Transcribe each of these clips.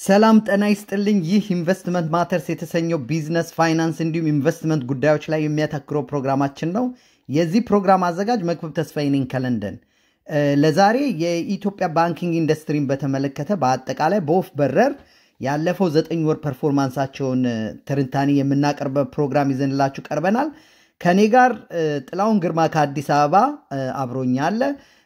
ሰላም ጤና ይስጥልኝ ይህ ኢንቨስትመንት ማተርስ የተሰኘው ቢዝነስ ፋይናንስ እንዲሁም ኢንቨስትመንት ጉዳዮች ላይ የሚያተኩረው ፕሮግራማችን ነው የዚህ ፕሮግራም አዘጋጅ መክብብ ተስፋዬ ነኝ ከለንደን ለዛሬ የኢትዮጵያ ባንኪንግ ኢንዱስትሪን በተመለከተ በአጠቃላይ በኦፍ በረር ያለፈው 9 ወር ፐርፎርማንሳቸውን ትንታኔ የምናቀርበው ፕሮግራም ይዘንላችሁ ቀርበናል ከኔ ጋር ጥላውን ግርማ ከአዲስ አበባ አብሮኛል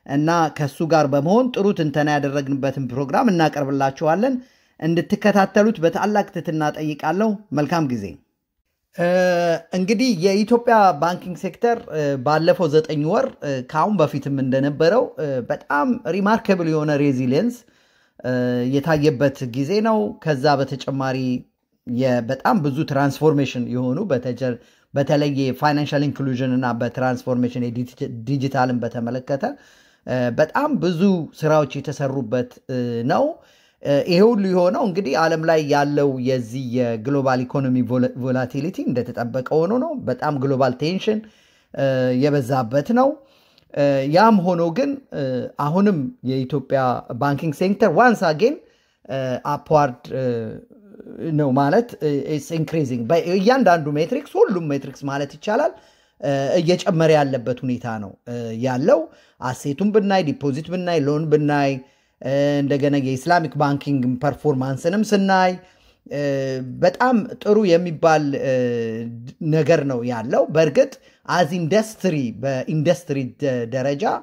እና ከሱ ጋር በመሆን ጥሩ ትንተና ያደረግንበትን ፕሮግራም እናቀርብላችኋለን እንድትከታተሉት በታላቅ ትህትና ጠይቃለሁ መልካም ጊዜ እንግዲህ የኢትዮጵያ ባንኪንግ ሴክተር ባለፈው 9 ወር ካሁን በፊትም እንደነበረው በጣም ሪማርካብል የሆነ ሬዚሊየንስ የታየበት ጊዜ ነው ከዛ በተጨማሪ በጣም ብዙ ትራንስፎርሜሽን የሆኑ በተለየ ፋይናንሻል ኢንክሉዥን እና በትራንስፎርሜሽን ዲጂታልን በተመለከተ በጣም ብዙ ስራዎች የተሰሩበት ነው ይሄ ሁሉ የሆነው እንግዲህ ዓለም ላይ ያለው የዚህ የግሎባል ኢኮኖሚ ቮላቲሊቲ እንደተጠበቀ ሆኖ ነው በጣም ግሎባል ቴንሽን የበዛበት ነው ያም ሆኖ ግን አሁንም የኢትዮጵያ ባንኪንግ ሴክተር ዋንስ አጌን አፕዋርድ ነው ማለት ኢትስ ኢንክሪዚንግ በእያንዳንዱ ሜትሪክስ ሁሉም ሜትሪክስ ማለት ይቻላል እየጨመረ ያለበት ሁኔታ ነው ያለው አሴቱን ብናይ ዲፖዚት ብናይ ሎን ብናይ እንደገና የኢስላሚክ ባንኪንግ ፐርፎርማንስንም ስናይ በጣም ጥሩ የሚባል ነገር ነው ያለው በርግጥ አዝ ኢንዱስትሪ በኢንዱስትሪ ደረጃ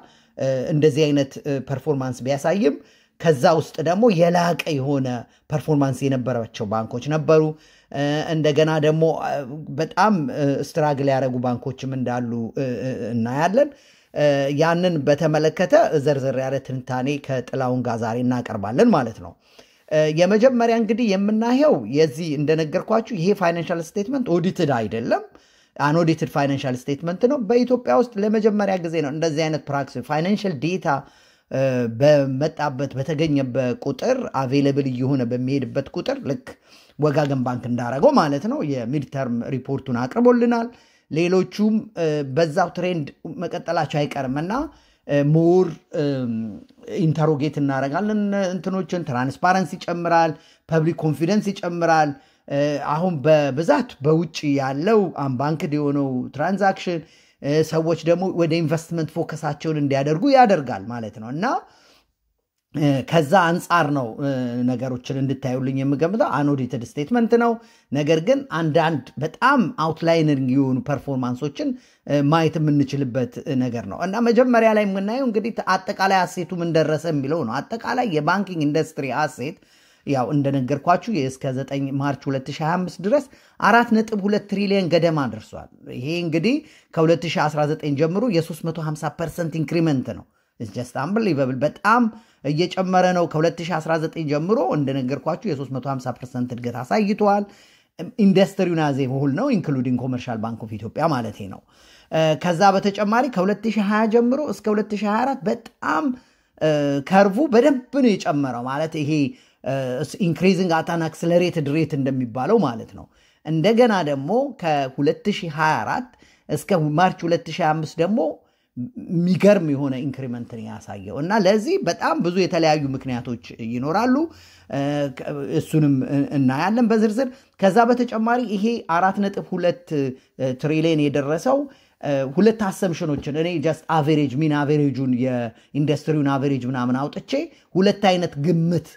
እንደዚህ አይነት ፐርፎርማንስ ቢያሳይም ከዛ ውስጥ ደግሞ የላቀ የሆነ ፐርፎርማንስ የነበራቸው ባንኮች ነበሩ እንደገና ደግሞ በጣም ስትራግል ያደረጉ ባንኮችም እንዳሉ እናያለን ያንን በተመለከተ ዘርዘር ያለ ትንታኔ ከጥላውን ጋር ዛሬ እናቀርባለን ማለት ነው የመጀመሪያ እንግዲህ የምናየው የዚህ እንደነገርኳችሁ ይሄ ፋይናንሻል ስቴትመንት ኦዲትድ አይደለም አንኦዲትድ ፋይናንሻል ስቴትመንት ነው በኢትዮጵያ ውስጥ ለመጀመሪያ ጊዜ ነው እንደዚህ አይነት ፕራክቲስ ፋይናንሻል ዴታ በመጣበት በተገኘበት ቁጥር አቬሌብል እየሆነ በሚሄድበት ቁጥር ልክ ወጋገን ባንክ እንዳረገው ማለት ነው የሚድ ተርም ሪፖርቱን አቅርቦልናል ሌሎቹም በዛው ትሬንድ መቀጠላቸው አይቀርምና ሞር ኢንተሮጌት እናረጋለን እንትኖችን ትራንስፓረንሲ ይጨምራል ፐብሊክ ኮንፊደንስ ይጨምራል አሁን በብዛት በውጪ ያለው አንባንክድ የሆነው ትራንዛክሽን ሰዎች ደግሞ ወደ ኢንቨስትመንት ፎከሳቸውን እንዲያደርጉ ያደርጋል ማለት ነው እና ከዛ አንፃር ነው ነገሮችን እንድታዩልኝ የምገምተው አንኦዲትድ ስቴትመንት ነው ነገር ግን አንዳንድ በጣም አውትላይነር የሆኑ ፐርፎርማንሶችን ማየት የምንችልበት ነገር ነው እና መጀመሪያ ላይ የምናየው እንግዲህ አጠቃላይ አሴቱ ምን ደረሰ የሚለው ነው አጠቃላይ የባንኪንግ ኢንዱስትሪ አሴት ያው እንደነገርኳችሁ እስከ 9 ማርች 2025 ድረስ 4.2 ትሪሊዮን ገደማ ደርሷል ይሄ እንግዲህ ከ2019 ጀምሮ የ350% ኢንክሪመንት ነው it's just unbelievable በጣም እየጨመረ ነው ከ2019 ጀምሮ እንደነገርኳችሁ የ350% እድገት አሳይቷል ኢንዱስትሪውን አዜ ሆል ነው ኢንክሉዲንግ ኮመርሻል ባንክ ኦፍ ኢትዮጵያ ማለት ነው ከዛ በተጨማሪ ከ2020 ጀምሮ እስከ 2024 በጣም ከርቡ በደንብ ነው የጨመረው ማለት ይሄ ኢንክሪዚንግ አት አን አክሰለሬትድ ሬት እንደሚባለው ማለት ነው እንደገና ደግሞ ከ2024 እስከ ማርች 2025 ደግሞ ሚገርም የሆነ ኢንክሪመንት ያሳየው እና ለዚህ በጣም ብዙ የተለያዩ ምክንያቶች ይኖራሉ እሱንም እናያለን በዝርዝር ከዛ በተጨማሪ ይሄ 4.2 ትሪሊዮን የደረሰው ሁለት አሰምሽኖችን እኔ ጀስት አቨሬጅ ሚን አቨሬጁን የኢንዱስትሪውን አቨሬጅ ምናምን አውጥቼ ሁለት አይነት ግምት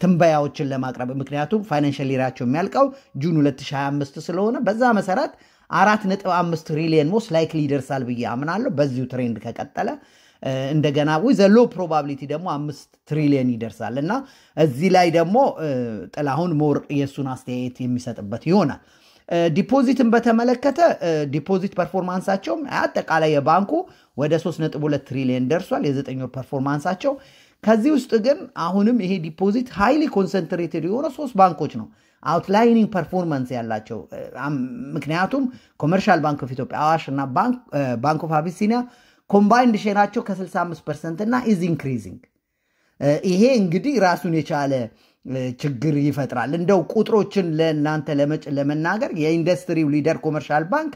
ትንበያዎችን ለማቅረብ ምክንያቱም ፋይናንሻል ይራቸው የሚያልቀው ጁን 2025 ስለሆነ በዛ መሰረት 4.5 ትሪሊዮን ሞስት ላይክሊ ይደርሳል ብዬ አምናለሁ በዚሁ ትሬንድ ከቀጠለ እንደገና with a low probability ደግሞ 5 ትሪሊዮን ይደርሳልና እዚህ ላይ ደግሞ ጥላሁን ሞር የሱን አስተያየት የሚሰጥበት ይሆናል ዲፖዚትን በተመለከተ ዲፖዚት ፐርፎርማንሳቸው አጠቃላይ የባንኩ ወደ 3.2 ትሪሊዮን ደርሷል የ9 ወር ፐርፎርማንሳቸው ከዚህ ውስጥ ግን አሁንም ይሄ ዲፖዚት ሃይሊ ኮንሰንትሬትድ የሆነ 3 ባንኮች ነው outlining performance ያላቸው ምክንያቱም ኮመርሻል ባንክ ኦፍ ኢትዮጵያ አዋሽ እና ባንክ ኦፍ አቢሲኒያ ኮምባይንድ ሼራቸው ከ65% እና is increasing ይሄ እንግዲህ ራሱን የቻለ ችግር ይፈጥራል እንደው ቁጥሮችን ለእናንተ ለመናገር የኢንዱስትሪው ሊደር ኮመርሻል ባንክ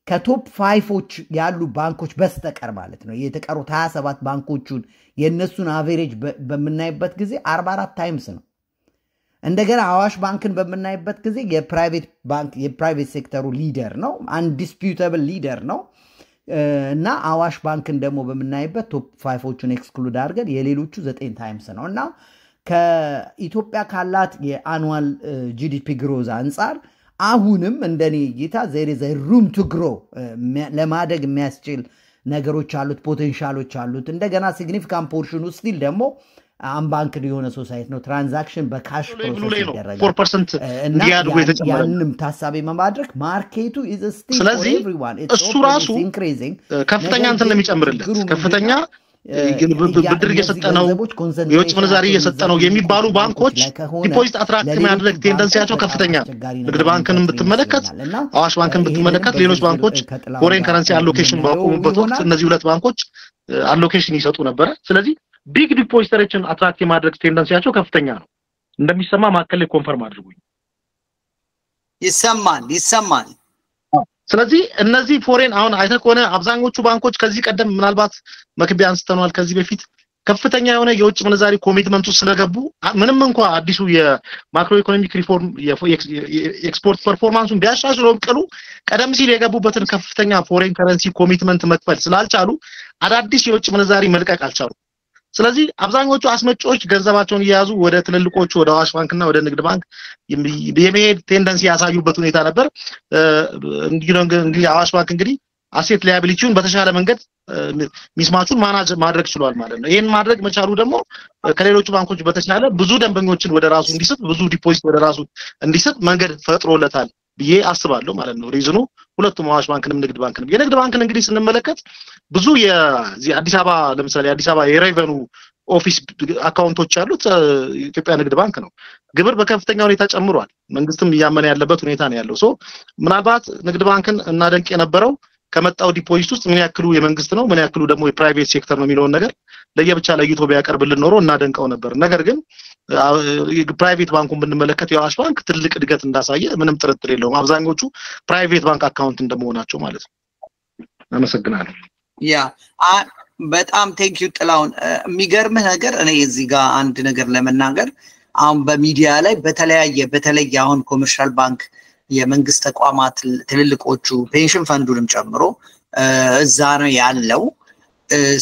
ከቶፕ 5ዎች ያሉ ባንኮች በስተቀር ማለት ነው የተቀሩት 27 ባንኮቹን የነሱን አቨሬጅ በመናይበት ጊዜ 44 ታይምስ ነው እንደገና አዋሽ ባንክን በመናይበት ጊዜ የፕራይቬት ሴክተሩ ሊደር ነው አንዲስፒዩተብል ሊደር ነው እና አዋሽ ባንክን ደግሞ በመናይበት ቶፕ 5ዎቹን ኤክስክሉድ አድርገን የሌሎቹ 9 ታይምስ ነው እና ከኢትዮጵያ ካላት የአኑዋል ጂዲፒ ግሮዝ አንፃር አሁንም እንደኔ እይታ there is a room to grow ለማደግ የሚያስችል ነገሮች አሉት ፖቴንሻሎች አሉት እንደገና ሲግኒፊካንት ፖርሽኑ ስቲል ደግሞ አንባንክ የሆነ ሶሳይቲ ነው ትራንዛክሽን በካሽ ፕሮሰስ ይደረጋል 4% እንዲያድጉ የተጨመረ ያንንም ታሳቢ በማድረግ ማርኬቱ is still for everyone እሱ ራሱ ከፍተኛ እንትን ለሚጨምርለት ከፍተኛ ብድር እየሰጠነው የውጭ ምንዛሪ እየሰጠነው የሚባሉ ባንኮች ዲፖዚት አትራክት ማድረግ ቴንደንሲያቸው ከፍተኛ ንግድ ባንክን ብትመለከት አዋሽ ባንክን ብትመለከት ሌሎች ባንኮች ፎሬን ከረንሲ አሎኬሽን ባቆሙበት ወቅት እነዚህ ሁለት ባንኮች አሎኬሽን ይሰጡ ነበር ስለዚህ ቢግ ዲፖዚተሮችን አትራክት ማድረግ ቴንደንሲያቸው ከፍተኛ ነው እንደሚሰማ ማከለ ኮንፈርም አድርጉኝ ይሰማል ስለዚህ እነዚህ ፎሬን አሁን አይተኮነ አብዛኞቹ ባንኮች ከዚህ ቀደም ምናልባት መክቢያ አንስተናል ከዚህ በፊት ከፍተኛ የሆነ የውጭ ምንዛሪ ኮሚትመንቱ ስለገቡ ምንም እንኳን አዲሱ የማክሮ ኢኮኖሚክ ሪፎርም የኤክስፖርት ፐርፎርማንሱን ቢያሻሽለው ቅሉ ቀደም ሲል የገቡበትን ከፍተኛ ፎሬን ከረንሲ ኮሚትመንት መክፈል ስላልቻሉ አዳዲስ የውጭ ምንዛሪ መልቀቅ አልቻሉ ስለዚህ አብዛኞቹ አስመጪዎች ገንዘባቸውን ይያዙ ወደ ትልልቆቹ ወደ አዋሽ ባንክና ወደ ንግድ ባንክ የመሄድ ቴንደንሲ ያሳዩበት ሁኔታ ነበር እንግዲህ አዋሽ ባንክ እንግዲህ አሴት ላያቢሊቲውን በተሻለ መንገድ ሚስማቹን ማናጅ ማድረግ ችሏል ማለት ነው ይሄን ማድረግ መቻሉ ደግሞ ከሌሎቹ ባንኮች በተሻለ ብዙ ደንበኞችን ወደ ራሱ እንዲስብ ብዙ ዲፖዚት ወደ ራሱ እንዲስብ መንገድ ፈጥሮለታል ብዬ አስባለሁ ማለት ነው ሪዝኑ ሁለቱም አዋሽ ባንክንም ንግድ ባንክንም የንግድ ባንክን እንግዲህ ስንመለከት ብዙ የአዲስ አበባ ለምሳሌ አዲስ አበባ የሬቨኑ ኦፊስ አካውንቶች ያሉት ኢትዮጵያ ንግድ ባንክ ነው ግብር በከፍተኛ ሁኔታ ጨምሯል መንግስትም ያመነ ያለበት ሁኔታ ነው ያለው ሶ ምናልባት ንግድ ባንክን እናደንቅ የነበረው ከመጣው ዲፖዚት ውስጥ ምን ያክሉ የመንግስት ነው ምን ያክሉ ደግሞ የፕራይቬት ሴክተር ነው የሚለው ነገር ለየብቻ ለይቶ ቢያቀርብልን ኖሮ እናደንቀው ነበር ነገር ግን ፕራይቬት ባንኩን ብንመለከት የአዋሽ ባንክ ትልቅ እድገት እንዳሳየ ምንም ጥርጥር የለውም አብዛኞቹ ፕራይቬት ባንክ አካውንት እንደመሆናቸው ማለት ነው አመሰግናለሁ በጣም ቴንክ ዩ ጥላውን የሚገርምህ ነገር እኔ እዚህ ጋር አንድ ነገር ለመናገር አሁን በሚዲያ ላይ በተለየ አሁን ኮመርሻል ባንክ የመንግስት ተቋማት ትልልቆቹ ፔንሽን ፈንዱንም ጨምሮ እዛ ነው ያለው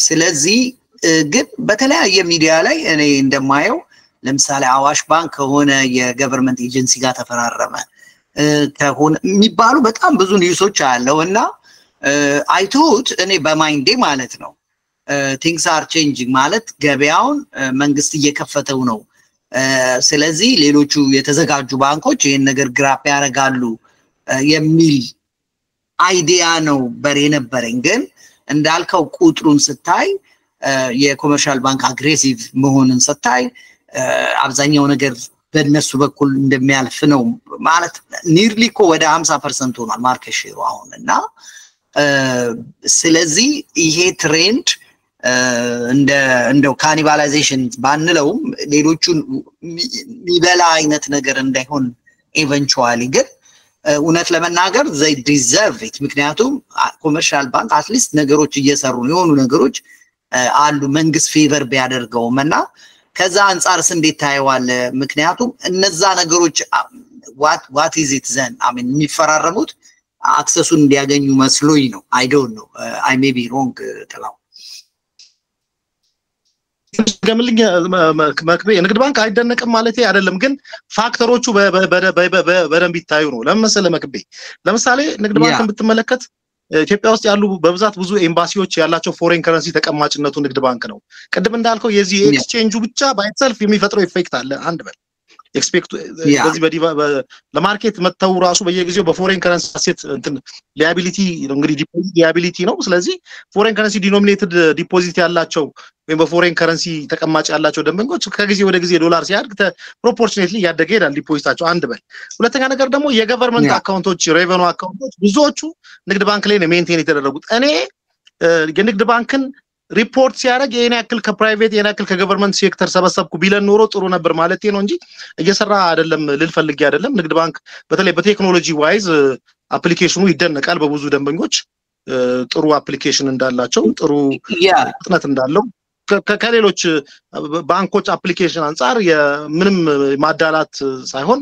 ስለዚህ ግን በተለያየ ሚዲያ ላይ እኔ እንደማየው ለምሳሌ አዋሽ ባንክ ሆነ የገቨርንመንት ኤጀንሲ ጋር ተፈራረመ ከሆነ የሚባሉ በጣም ብዙ ኒውሶች አለውና አይቶት እኔ በማይንዴ ማለት ነው things are changing ማለት ገበያውን መንግስት እየከፈተው ነው ስለዚህ ሌሎቹ የተዘጋጁ ባንኮች ይሄን ነገር ግራፕ ያረጋሉ የሚል አይዲያ ነው በሬነበረኝ ግን እንዳልከው ቁጥሩን ስታይ የኮመርሻል ባንክ አግሬሲቭ መሆንን ስታይ አብዛኛው ነገር በእነሱ በኩል እንደሚያልፍ ነው ማለት ኒርሊ ኮ ወደ 50% ሆኗል ማርኬት ሼሩ አሁንና ስለዚህ ይሄ ትሬንድ እንደው ካኒባላይዜሽን ባንለው ሌሎቹን ሚበላ አይነት ነገር እንዳይሆን ኢቨንቹዋሊ ግን እውነት ለመናገር they deserve it ምክንያቱም ኮመርሻል ባንክ አትሊስት ነገሮች እየሰሩ የሆኑ ነገሮች አሉ መንግስት ፌቨር ቢያደርገውምና ከዛ አንፃርስ እንዴት ታይዋል ምክንያቱም እነዛ ነገሮች what is it then I mean የሚፈራረሙት አክሰሱን እንዲያገኙ መስሎኝ ነው I don't know I may be wrong ተላው ገምልኝ መክቤ ንግድ ባንክ አይደነቅም ማለት አይደለም ግን ፋክተሮቹ በደንብ ይታዩ ነው ለምሳሌ መክቤ ለምሳሌ ንግድ ባንክን ብትመለከት ኢትዮጵያ ውስጥ ያሉ በብዛት ብዙ ኤምባሲዎች ያላቸው ፎሬን ከረንሲ ተቀማጭነቱ ንግድ ባንክ ነው ቅድም እንዳልከው የዚህ ኤክስቼንጁ ብቻ ባይሰልፍ የሚፈጥረው ኢፌክት አለ አንድ በል ኤክስፔክት በዚህ ለማርኬት መተው ራሱ በየጊዜው በፎሬን ከረንሲ አሴት እንትን ሊያቢሊቲ እንግዲህ ዲፖዚት ሊያቢሊቲ ነው ስለዚህ ፎሬን ከረንሲ ዲኖሚኔትድ ዲፖዚት ያላቸው ወይ በፎሬን ከረንሲ ተቀማጭ ያላቸው ደንበኞች ከጊዜ ወደ ጊዜ ዶላር ሲያድግ ፕሮፖርሽኔትሊ ያደገ ይላል ዲፖዚታቸው አንድ በል ሁለተኛ ነገር ደግሞ የገቨርንመንት አካውንቶች ሬቨኑ አካውንቶች ብዙዎቹ ንግድ ባንክ ላይ ነው ሜንቴን የተደረጉት እኔ የንግድ ባንክን ሪፖርት ሲያደርግ የኔ ያክል ከፕራይቬት የኔ ያክል ከገቨርንመንት ሴክተር ሰበሰብኩ ቢለን ኖሮ ጥሩ ነበር ማለት ነው እንጂ እየሰራ አይደለም ልልፈልግ አይደለም ንግድ ባንክ በተለይ በቴክኖሎጂ ዋይዝ አፕሊኬሽኑ ይደነቃል በብዙ ደንበኞች ጥሩ አፕሊኬሽን እንዳላቸው ጥሩ ፍጥነት እንዳለው ከሌሎች ባንኮች አፕሊኬሽን አንፃር የምንም ማዳላት ሳይሆን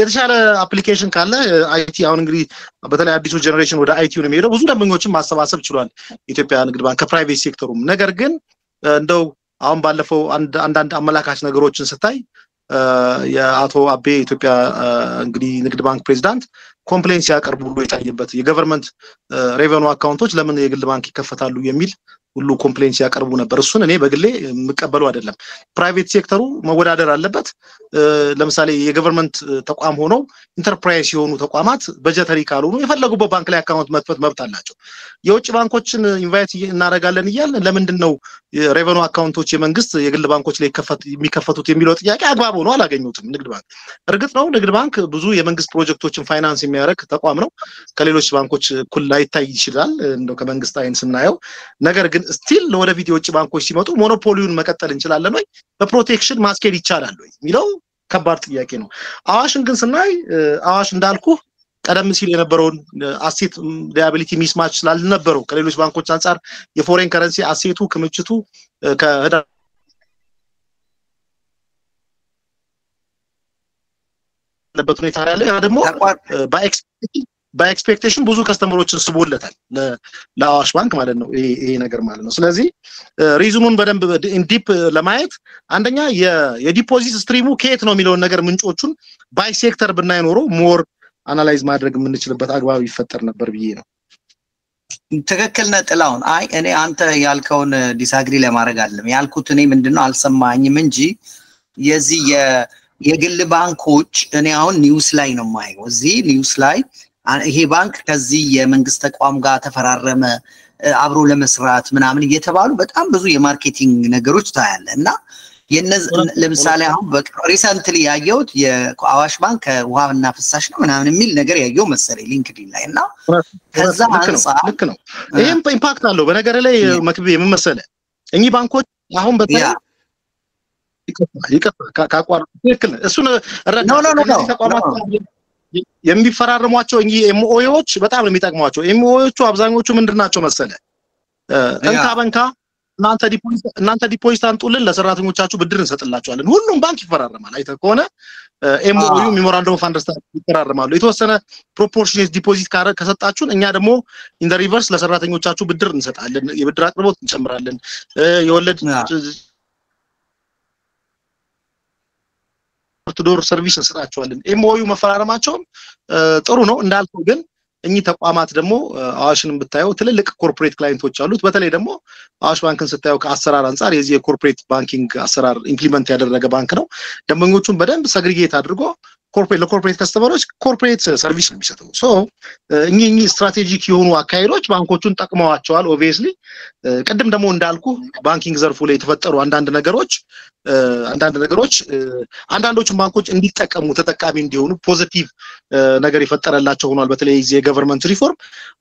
የተሻለ አፕሊኬሽን ካለ አይቲ አሁን እንግዲህ በተለይ አዲሱ ጀነሬሽን ወደ አይቲ ነው የሚሄደው ብዙ ደንበኞችን ማሰባሰብ ችሏል ኢትዮጵያ ንግድ ባንክ ከፕራይቬት ሴክተሩም ነገር ግን እንደው አሁን ባለፈው አንዳንድ አመላካች ነገሮችን ስታይ የአቶ አቤ ኢትዮጵያ እንግዲህ ንግድ ባንክ ፕሬዝዳንት ኮምፕሌንስ ያቀርቡ ብሎ የታየበት የገቨርንመንት ሬቨኑ አካውንቶች ለምን የግል ባንክ ይከፈታሉ የሚል ሁሉ ኮምፕሌንስ ያቀርቡ ነበር እሱን እኔ በግሌ መቀበሉ አይደለም ፕራይቬት ሴክተሩ መወዳደር አለበት ለምሳሌ የገቨርንመንት ተቋም ሆኖ ኢንተርፕራይዝ የሆኑ ተቋማት በጀተሪ ካልሆኑ የፈለጉበት ባንክ ላይ አካውንት መክፈት መብት አላቸው የውጭ ባንኮችን ኢንቫይት እናደርጋለን ይያል ለምንድነው ሬቨኑ አካውንቶች የመንግስት የግል ባንኮች ላይ የሚከፈቱት የሚለው ጥያቄ አግባብ ሆኖ አላገኙትም ንግድ ባንክ እርግጥ ነው ንግድ ባንክ ብዙ የመንግስት ፕሮጀክቶችን ፋይናንስ የሚያደርግ ተቋም ነው ከሌሎች ባንኮች እኩል ላይታይ ይችላል እንደው ከመንግስት አይን ስናየው ነገር ግን ስቲል ለወደፊት የውጭ ባንኮች ሲመጡ ሞኖፖሊውን መቀጠል እንችላለን ወይ በፕሮቴክሽን ማስኬድ ይቻላል ወይ የሚለው ከባድ ጥያቄ ነው አዋሽን ግን ስናይ አዋሽ እንዳልኩ ቀደም ሲል የነበረውን አሴት ሊያቢሊቲ ሚስማች ስላልነበረው ከሌሎች ባንኮች አንፃር የፎሬን ከረንሲ አሴቱ ክምችቱ ከህዳ ለበት ሁኔታ ያለ ያ ደግሞ በኤክስፔክቴሽን ብዙ ከስተመሮችን ስቦለታል ለአዋሽ ባንክ ማለት ነው ይሄ ነገር ማለት ነው ስለዚህ ሪዝኑን በደንብ ኢንዲፕ ለማየት አንደኛ የዲፖዚት ስትሪሙ ከየት ነው የሚለው ነገር ምንጮቹን ባይ ሴክተር ብናይ ኖሮ ሞር አናላይዝ ማድረግ የምንችልበት አግባብ ይፈጠር ነበር ብዬ ነው ትክክል ነው ጥላውን አይ እኔ አንተ ያልከውን ዲስአግሪ ለማድረግ አይደለም ያልኩት እኔ ምንድነው አልሰማኝም እንጂ የዚህ የግል ባንኮች እኔ አሁን ኒውስ ላይ ነው ማየው እዚህ ኒውስ ላይ ይሄ ባንክ ከዚህ የመንግስት ተቋም ጋር ተፈራረመ አብሮ ለመስራት ምናምን እየተባሉ በጣም ብዙ የማርኬቲንግ ነገሮች ታያለ እና ለምሳሌ አሁን ሪሰንትሊ ያየሁት የአዋሽ ባንክ ከውሃና ፍሳሽ ነው ምናምን የሚል ነገር ያየው መሰለኝ ሊንክድኢን ላይ እና ከዛ አንፃር ልክ ነው ይሄም ኢምፓክት አለው በነገር ላይ መክቢ የምመሰለ እኚህ ባንኮች አሁን በተለይ ይቀጥታ ካቋርጥ ትክክል እሱ ተቋማት የሚፈራረሟቸው እንጂ ኤምኦዎች በጣም ነው የሚጠቅሟቸው ኤምኦዎቹ አብዛኞቹ ምንድናቸው መሰለ እንካ እናንተ ዲፖዚት አንጡልን ለሰራተኞቻችሁ ብድር እንሰጥላችኋለን ሁሉም ባንክ ይፈራረማል አይተ ከሆነ ኤምኦዩ ሜሞራንደም ኦፍ አንደርስታንዲንግ ይፈራረማሉ የተወሰነ ፕሮፖርሽኔት ዲፖዚት ከሰጣችሁን እኛ ደግሞ ኢን ዘ ሪቨርስ ለሰራተኞቻችሁ ብድር እንሰጣለን የብድር አቅርቦት እንጨምራለን የወለድ ዶር ሰርቪስ እንሰጣቸዋለን ኤምኦዩ መፈራረማቸው ጥሩ ነው እንዳልኩ ግን እኚህ ተቋማት ደግሞ አዋሽንም ብታየው ትልልቅ ኮርፖሬት ክላይንቶች አሉት በተለይ ደግሞ አዋሽ ባንክን ስታየው ከአሰራር አንፃር የዚህ የኮርፖሬት ባንኪንግ አሰራር ኢምፕሊመንት ያደረገ ባንክ ነው ደንበኞቹን በደንብ ሰግሪጌት አድርጎ ለኮርፖሬት ከስተመሮች ኮርፖሬት ሰርቪስ ነው የሚሰጠው ሶ እኚህ ስትራቴጂክ የሆኑ አካይዶች ባንኮቹን ጠቅመዋቸዋል ኦብቪየስሊ ቀደም ደግሞ እንዳልኩ ባንኪንግ ዘርፉ ላይ የተፈጠሩ አንዳንድ ነገሮች አንዳንዶቹም ባንኮች እንዲጠቀሙ ተጠቃሚ እንዲሆኑ ፖዚቲቭ ነገር ይፈጠረላቸው ሆኗል በተለይ የገቨርንመንት ሪፎርም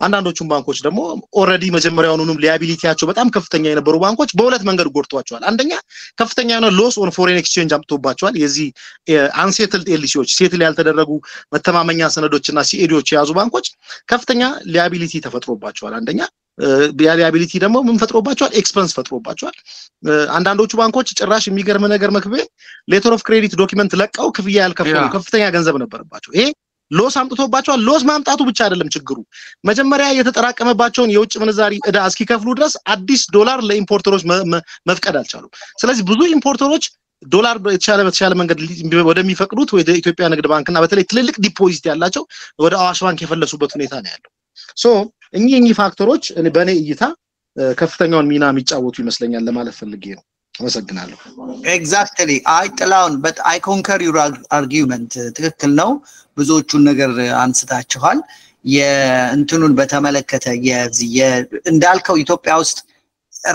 አንዳንዶቹም ባንኮች ደግሞ ኦሬዲ መጀመሪያውኑም ሊያቢሊቲያቸው በጣም ከፍተኛ የነበሩ ባንኮች በሁለት መንገድ ጎድቷቸዋል አንደኛ ከፍተኛ የሆነ ሎስ ኦን ፎሬን ኤክስቼንጅ አምጥቶባቸዋል የዚህ አንሴትልድ ኤልሲዎች ሴትል ያልተደረጉ መተማመኛ ሰነዶችና ሲኤዲዎች የያዙ ባንኮች ከፍተኛ ሊያቢሊቲ ተፈጥሮባቸዋል አንደኛ ሊያቢሊቲ ደግሞ ምን ፈጥሮባቸዋል ኤክስፐንስ ፈጥሮባቸዋል አንዳንዶቹ ባንኮች ጭራሽ የሚገርም ነገር መክቤ ሌተር ኦፍ ክሬዲት ዶክመንት ለቀው ክፍያ ያልከፈሉ ከፍተኛ ገንዘብ ነበርባቸው ይሄ ሎስ አምጥቶባቸዋል ሎስ ማምጣቱ ብቻ አይደለም ችግሩ መጀመሪያ የተጠራቀመባቸውን የውጭ ምንዛሪ እዳ እስኪከፍሉ ድረስ አዲስ ዶላር ለኢምፖርተሮች መፍቀድ አልቻሉም ስለዚህ ብዙ ኢምፖርተሮች ዶላር በተሻለ መንገድ ወደሚፈቅዱት ወደ ኢትዮጵያ ንግድ ባንክና በተለይ ትልልቅ ዲፖዚት ያላቸው ወደ አዋሽ ባንክ የፈለሱበት ሁኔታ ነው ያለው ሶ እኚህ ፋክተሮች በኔ እይታ ከፍተኛውን ሚና የሚጫወቱ ይመስለኛል ለማለት ፈልጌ ነው አመሰግናለሁ ኤግዛክትሊ አይ ጥላውን but I concur your argument ትክክል ነው ብዙዎቹን ነገር አንስታችኋል የእንትኑን በተመለከተ እንዳልከው ኢትዮጵያ ውስጥ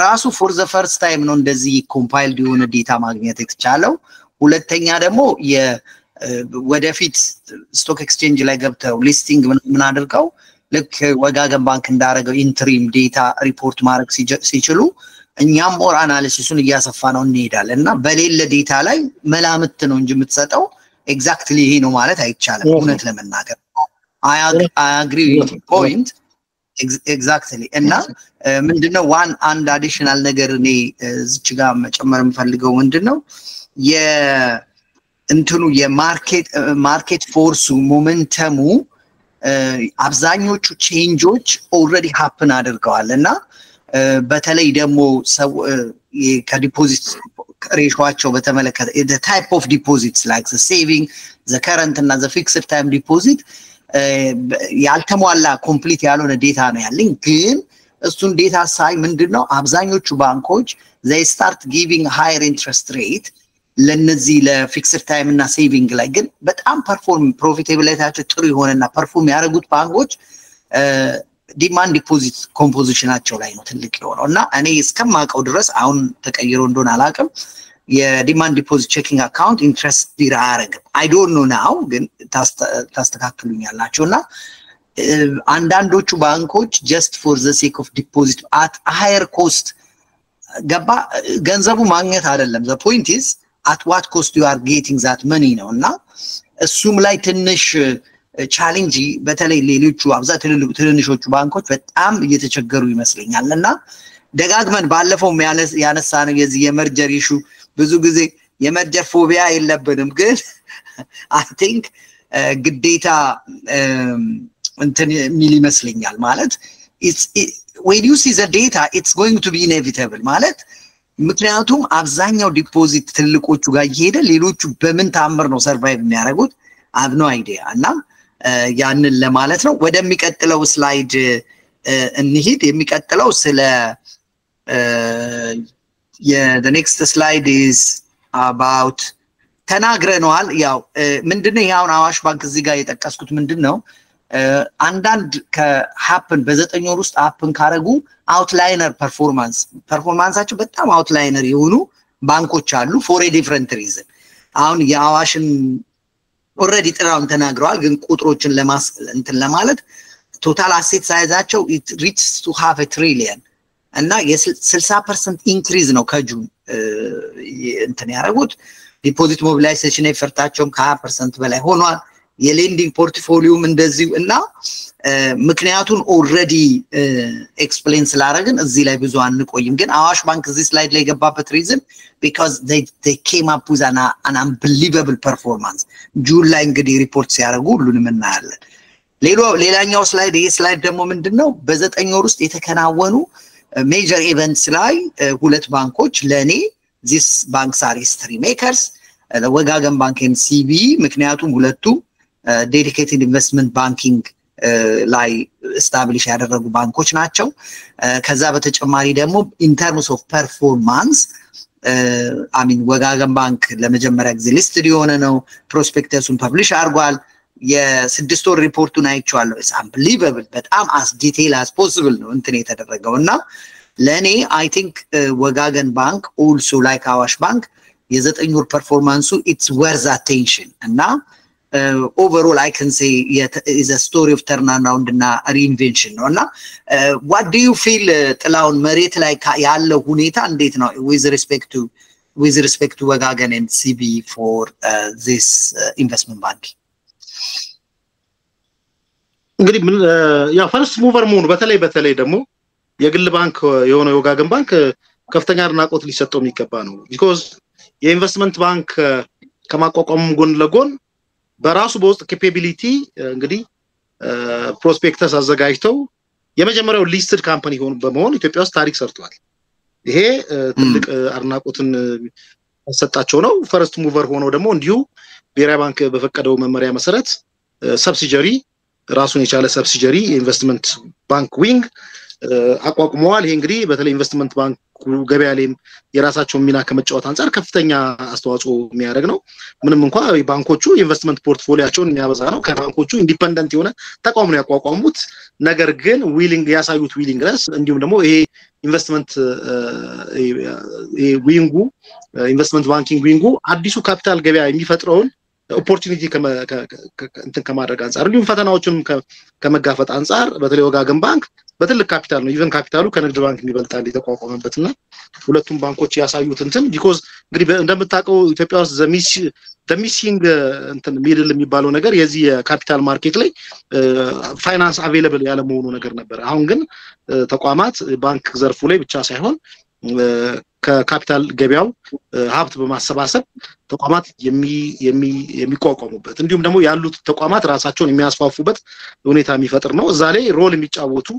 ራሱ for the first time ነው እንደዚህ ኮምፓይልድ የሆነ ዴታ ማግኘት የተቻለው ሁለተኛ ደግሞ ወደፊት ስቶክ ኤክስቼንጅ ላይ ገብተው ሊስቲንግ ምን አድርገው ልክ ወጋገን ባንክ እንዳረገው ኢንትሪም ዴታ ሪፖርት ማድረግ ሲችሉ እኛም ሞር አናሊሲሱን እያሰፋ ነው እንሄዳለንና በሌለ ዴታ ላይ መላምት ነው እንጂ የምትሰጠው ኤግዛክትሊ ይሄ ነው ማለት አይቻልም እውነት ለመናገር I agree with your point ኤግዛክትሊ እና ምንድነው አንድ አዲሽናል ነገር እኔ እዚህ ጋር መጨመር የምፈልገው ምንድነው የእንትኑ የማርኬት ፎርሱ ሞመንተሙ አብዛኞቹ ቼንጆች ኦልሬዲ ሃፕን አድርገዋልና በተለይ ደግሞ ሰው ከዲፖዚት ሬሾአቸው በተመለከተ the type of deposits like the saving the current እና the fixed time deposit ያልተሟላ ኮምፕሊት ያልሆነ ዴታ ነው ያለኝ ግን እሱን ዴታ ሳይ ምንድነው አብዛኞቹ ባንኮች they start giving higher interest rate ለነዚህ ለፊክስድ ታይም እና ሴቪንግ ላይ ግን በጣም ፕሮፊታቢሊቲያቸው ጥሩ ይሆነና ፐርፎርም ያደርጉት ባንኮች ዲማንድ ዲፖዚት ኮምፖዚሽናቸው ላይ ነው ትልቅ የሆነው እና እኔ እስከማውቀው ድረስ አሁን ተቀይሮ እንደሆነ አላውቅም የዲማንድ ዲፖዚት ቼኪንግ አካውንት ኢንትረስት ዲራረግም I don't know now ግን ታስተካክሉኛላችሁና አንዳንዶቹ ባንኮች just for the sake of deposit at higher cost ገባ ገንዘቡ ማግኘት አይደለም the point is at what cost you are getting that money ነውና እሱም ላይ ትንሽ ቻሌንጅ በተለይ ሌሎቹ አብዛኛው ትንንሾቹ ባንኮች በጣም እየተቸገሩ ይመስለኛልና ደጋግመን ባለፈው ያነሳነው የዚህ የመርጀር ኢሹ ብዙ ጊዜ የመርጀር ፎቢያ የለብንም ግን I think ግዴታ እንትን ሚል ይመስለኛል ማለት when you see the data it's going to be inevitable ማለት ምክንያቱም አብዛኛው ዲፖዚት ትልቆቹ ጋር ይሄደ ሌሎቹ በምን ታምር ነው ሰርቫይቭ የሚያደርጉት I have no idea እና ያንን ለማለት ነው ወደሚቀጥለው ስላይድ እንሂድ የሚቀጥለው ስለ the next slide is about ተናግረናል ያው ምንድነው ያው አዋሽ ባንክ እዚህ ጋር የጠቀስኩት ምንድነው አንዳንድ ከሃፕን በ9 ወር ውስጥ ሃፕን ካረጉ አውትላይነር ፐርፎርማንሳቸው በጣም አውትላይነር የሆኑ ባንኮች አሉ for a different reason አሁን ያዋሽን already ጥራውን ተናግረዋል ግን ቁጥሮችን ለማለት ቶታል አሴት ሳይዛቸው it reaches to half a trillion እና የ60% ኢንክሪዝ ነው ከጁን እንትን ያረጉት ዲፖዚት ሞቢላይዜሽን ኤፈርታቸውም ከ20% በላይ ሆኗል የሌንዲንግ ፖርትፎሊዮም እንደዚሁ እና ምክንያቱን ኦልሬዲ ኤክስፕሌን ስላደረግን እዚህ ላይ ብዙ አንቆይም ግን አዋሽ ባንክ እዚህ ስላይድ ላይ ገባበት ሪዝን because they came up with an unbelievable performance ጁን ላይ እንግዲህ ሪፖርት ሲያደርጉ ሁሉንም እናያለን ሌላኛው ስላይድ ይሄ ስላይድ ደግሞ ምንድነው በ9 ወር ውስጥ የተከናወኑ ሜጀር ኢቨንትስ ላይ ሁለት ባንኮች ለኔ this banks are history makers ወጋገን ባንክ ኤንሲቢ ምክንያቱም ሁለቱ dedicated investment banking ላይ establish ያደረጉ ባንኮች ናቸው ከዛ በተጨማሪ ደግሞ in terms of performance I mean ወጋገን ባንክ ለመጀመሪያ ጊዜ ሊስትድ የሆነ ነው ፕሮስፔክተሱን ፐብሊሽ አድርጓል የ6 ወር ሪፖርቱን አይቻለሁ it's unbelievable በጣም as detail as possible ነው እንትን የተደረገውና ለኔ I think ወጋገን ባንክ also like አዋሽ ባንክ የ9 ወር ፐርፎርማንሱ it's worth attention እና overall I can say is a story of turnaround እና reinvention ነውና what do you feel ጥላውን መሬት ላይ ያለው ሁኔታ እንዴት ነው with respect to ወጋገን and CB for this investment bank እንግዲህ ያ ፈርስት ሙቨር መሆኑ በተለይ ደግሞ የግል ባንክ የሆነ ወጋገን ባንክ ከፍተኛ አድናቆት ሊሰጠው የሚገባ ነው because የኢንቨስትመንት ባንክ ከማቋቋም ጎን ለጎን በራሱ በውስጥ ኬፓቢሊቲ እንግዲህ ፕሮስፔክተስ አዘጋጅተው የመጀመሪያው ሊስትድ ካምፓኒ ሆኖ በመሆን ኢትዮጵያ ውስጥ ታሪክ ሰርቷል ይሄ ትልቅ አድናቆትን ሰጣቸው ነው ፈርስት ሙቨር ሆኖ ደግሞ እንዲሁ ብሔራዊ ባንክ በፈቀደው መመሪያ መሰረት ሰብሲዲያሪ ራሱን የቻለ ሰብሲዲያሪ ኢንቨስትመንት ባንክ ዊንግ አቋቁመዋል ይሄ እንግዲህ በተለይ ኢንቨስትመንት ባንክ ገበያ ላይ የራሳቸው ሚና ከመጫወት አንፃር ከፍተኛ አስተዋጽኦ የሚያደርግ ነው ምንም እንኳን ባንኮቹ ኢንቨስትመንት ፖርትፎሊዮአቸውን የሚያበዛ ነው ከባንኮቹ ኢንዲፔንደንት የሆነ ተቋም ነው ያቋቋሙት ነገር ግን ዊሊንግ ያሳዩት ዊሊንግነስ እንዲሁም ደግሞ ይሄ ኢንቨስትመንት ዊንጉ ኢንቨስትመንት ባንኪንግ ዊንጉ አዲሱ ካፒታል ገበያ የሚፈጥረውን ኦፖርቹኒቲ እንትን ከማድረግ አንፃር እንዲሁም ፈተናዎቹንም ከመጋፈጥ አንፃር በተለይ ወጋገን ባንክ በትልቅ ካፒታል ነው ኢቨን ካፒታሉ ከንግድ ባንክ የሚበልጣል የተቋቋመበትና ሁለቱም ባንኮች ያሳዩት እንትን ቢኮዝ እንግዲህ እንደምታውቀው ኢትዮጵያ ውስጥ ሚሲንግ እንትን ሚድል የሚባለው ነገር የዚህ የካፒታል ማርኬት ላይ ፋይናንስ አቬሌብል ያለ መሆኑ ነገር ነበር አሁን ግን ተቋማት ባንክ ዘርፉ ላይ ብቻ ሳይሆን ከካፒታል ገበያው ሀብት በማሰባሰብ ተቋማት የሚቋቋሙበት እንዲሁም ደግሞ ያሉት ተቋማት ራሳቸውን የሚያስፋፉበት ሁኔታ የሚፈጥር ነው እዛ ላይ ሮል የሚጫወቱ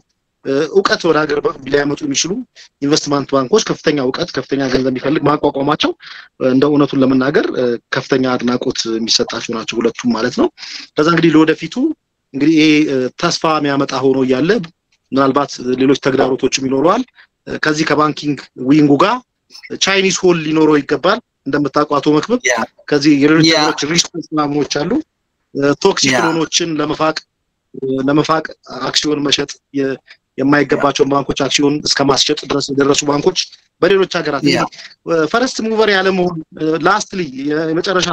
ዕውቀት ወደ ሀገር ሊያመጡ የሚችሉ ኢንቨስትመንት ባንኮች ከፍተኛ ዕውቀት ከፍተኛ ገንዘብ የሚፈልግ ማቋቋማቸው እንደ እውነቱን ለመናገር ከፍተኛ አድናቆት የሚሰጣቸው ናቸው ሁለቱም ማለት ነው ከዛ እንግዲህ ለወደፊቱ እንግዲህ ተስፋ የሚያመጣ ሆኖ ያለ ምናልባት ሌሎች ተግዳሮቶችም ይኖራል ከዚህ ከባንኪንግ ዊንጉ ጋር ቻይኒስ ሆል ሊኖረው ይገባል እንደምታቋቱ መክበብ ከዚህ የሌሎች ሪስፖንስ ናሞች አሉ ቶክሲክ ሎኖችን ለመፋቅ አክሲዮን መሸጥ የማይገባቸው ባንኮች አክሲዮን እስከማስሸጥ ድረስ የደረሱ ባንኮች በሌሎች ሀገራት ፈረስት ሙቨር ያለ መሆን ላስትሊ የመጨረሻ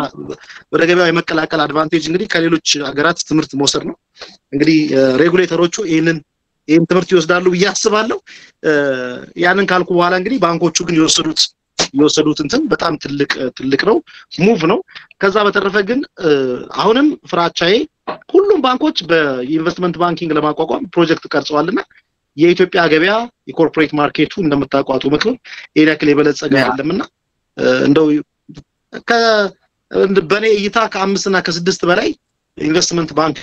ወደ ገበያው የመቀላቀል አድቫንቴጅ እንግዲህ ከሌሎች ሀገራት ትምህርት መውሰድ ነው እንግዲህ ሬጉሌተሮቹ ይሄን ትምህርት ይወስዳሉ በያስባለሁ ያንን ካልኩ በኋላ እንግዲህ ባንኮቹ ግን የወሰዱት እንትን በጣም ትልቅ ነው ሙቭ ነው ከዛ በተረፈ ግን አሁንም ፍራቻዬ ሁሉም ባንኮች በኢንቨስትመንት ባንኪንግ ለማቋቋም ፕሮጀክት ቀርጸዋልና የኢትዮጵያ ገበያ የኮርፖሬት ማርኬቱ እንደምታቋጡ መክሩ ኤሪያክል የበለጸገ አይደለምና እንደው በኔ እይታ ከ5 እና ከ6 በላይ ኢንቨስትመንት ባንክ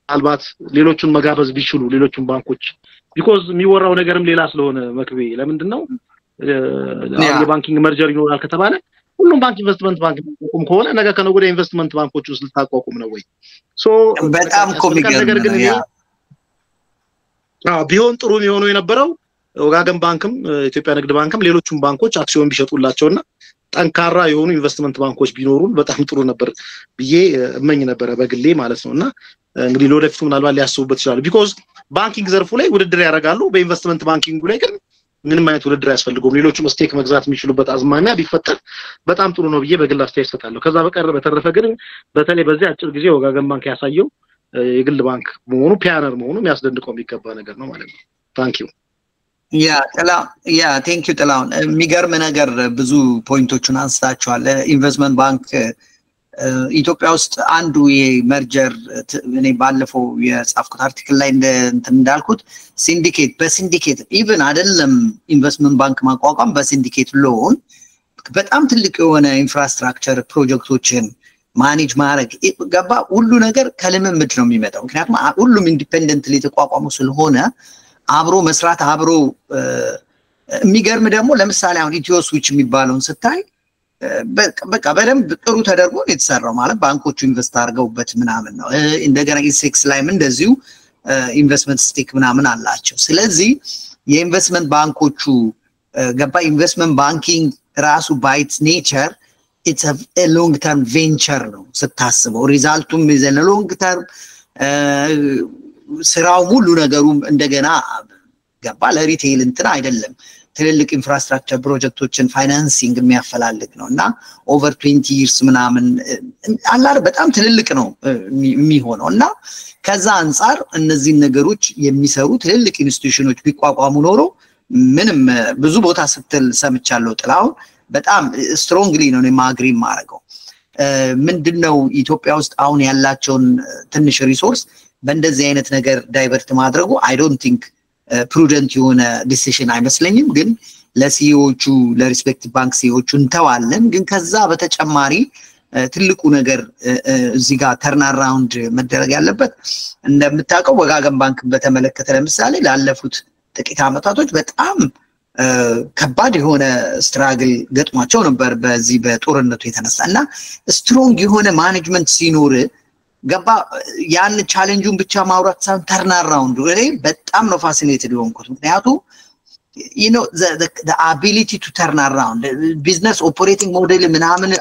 አልባት ሌሎቹን መጋበዝ ቢችሉ ሌሎቹን ባንኮች ቢኮዝ የሚወራው ነገርም ሌላ ስለሆነ መክቤ ለምንድነው የባንኪንግ መርጀር ይኖራል ከተባለ ሁሉም ባንክ ኢንቨስትመንት ባንክ ቆም ከሆነ ነገ ከነገ ወደ ኢንቨስትመንት ባንኮች ውስጥ ልታቋቁም ነው ወይ ሶ በጣም ኮሚገር ቢሆን ጥሩ የሚሆነው የነበረው ወጋገን ባንክም ኢትዮጵያ ንግድ ባንክም ሌሎቹም ባንኮች አክሲዮን ቢሸጡላቸውና ጠንካራ የሆኑ ኢንቨስትመንት ባንኮች ቢኖሩን በጣም ጥሩ ነበር ብዬ እመኝ ነበር በግሌ ማለት ነውና እንግዲህ ለወደፊቱ ምናልባት ሊያስቡበት ይችላል ቢኮዝ ባንኪንግ ዘርፉ ላይ ውድድር ያደርጋሉ በኢንቨስትመንት ባንኪንግ ላይ ግን ምንም አይነት ውድድር ያስፈልገው ሌሎችም ስቴክ መግዛት የሚችሉበት አዝማሚያ ቢፈጠር በጣም ጥሩ ነው ብዬ በግል አስተያየት ሰጣለሁ ከዛ በተረፈ ግን በተለይ በዚህ አጭር ጊዜ ወጋገን ባንክ ያሳየው የግል ባንክ መሆኑ ፒያነር መሆኑ የሚያስደንቀው የሚገባ ነገር ነው ማለት ነው ታንክ ዩ ቴንክ ዩ ጥላውን የሚገርም ነገር ብዙ ፖይንቶችን አንስታቸዋል ኢንቨስትመንት ባንክ ኢትዮጵያ ውስጥ አንዱ የመርጀር እኔ ባለፈው የጻፍኩት አርቲክል ላይ እንዳልኩት በሲንዲኬት ኢቭን አይደለም ኢንቨስትመንት ባንክ ማቋቋም በሲንዲኬት ሎን በጣም ትልቅ የሆነ ኢንፍራስትራክቸር ፕሮጀክቶችን ማኔጅ ማድረግ ገባ ሁሉ ነገር ከልምምድ ነው የሚመጣው ምክንያቱም ሁሉም ኢንዲፔንደንትሊ ተቋቋሙ ስለሆነ አብሮ መስራት አብሮ የሚገርም ደግሞ ለምሳሌ አሁን ኢትዮ ስዊች የሚባለውን ስታይ በቃ በደንብ ጥሩ ተደርጎ የተሰራው ማለት ባንኮቹ ኢንቨስት አድርገውበት ምናምን ነው እንደገና ኢሴክስ ላይም እንደዚሁ ኢንቨስትመንት ስቴክ ምናምን አላቸው ስለዚህ የኢንቨስትመንት ባንኮቹ ገባ ኢንቨስትመንት ባንኪንግ ራሱ ባይትስ ኔቸር it's a long term venture ነው ስታስበው ሪዛልቱም ይዘን ሎንግ ተርም ስራው ሙሉ ነገሩም እንደገና ገባ ለሪቴል እንትን አይደለም ትልልቅ ኢንፍራስትራክቸር ፕሮጀክቶችን ፋይናንሲንግ የሚያፈላልግ ነውና ኦቨር 20 years ምናምን አላር በጣም ትልልቅ ነው የሚሆነውና ከዛ አንፃር እነዚህ ነገሮች የሚሰሩ ትልልቅ ኢንስቲትዩሽኖች ቢቋቋሙ ኖሮ ምንም ብዙ ቦታ ስትል ሰምቻለሁ ጥላው በጣም ስትሮንግሊ ነው ማግሪ ማረገው ምንድነው ኢትዮጵያ ውስጥ አሁን ያላቸውን ትንሽ ሪሶርስ በእንደዚህ አይነት ነገር ዳይቨርት ማድረጉ አይ ዶንት ቲንክ prudent የሆነ ዲሲሽን አይመስለኝም ግን ለሲኢኦቹ ለሪስፔክቲቭ ባንክ ሲኢኦቹ እንተዋለን ግን ከዛ በተጨማሪ ትልቁ ነገር እዚህ ጋር ተርን አራውንድ መደረግ ያለበት እንደምታውቀው ወጋገን ባንክ በተመለከተ ለምሳሌ ላለፉት ጥቂት አመታቶች በጣም ከባድ የሆነ ስትራግል ገጥሟቸው ነበር በዚህ በጦርነቱ የተነሳና ስትሮንግ የሆነ ማኔጅመንት ሲኖር ገባ ያን ቻሌንጁን ብቻ ማውራት ሳይሆን ተርን አራውንድ እኔ በጣም ነው ፋሲኔትድ ሆንኩት ምክንያቱም you know the ability to turn around business operating model ምናምን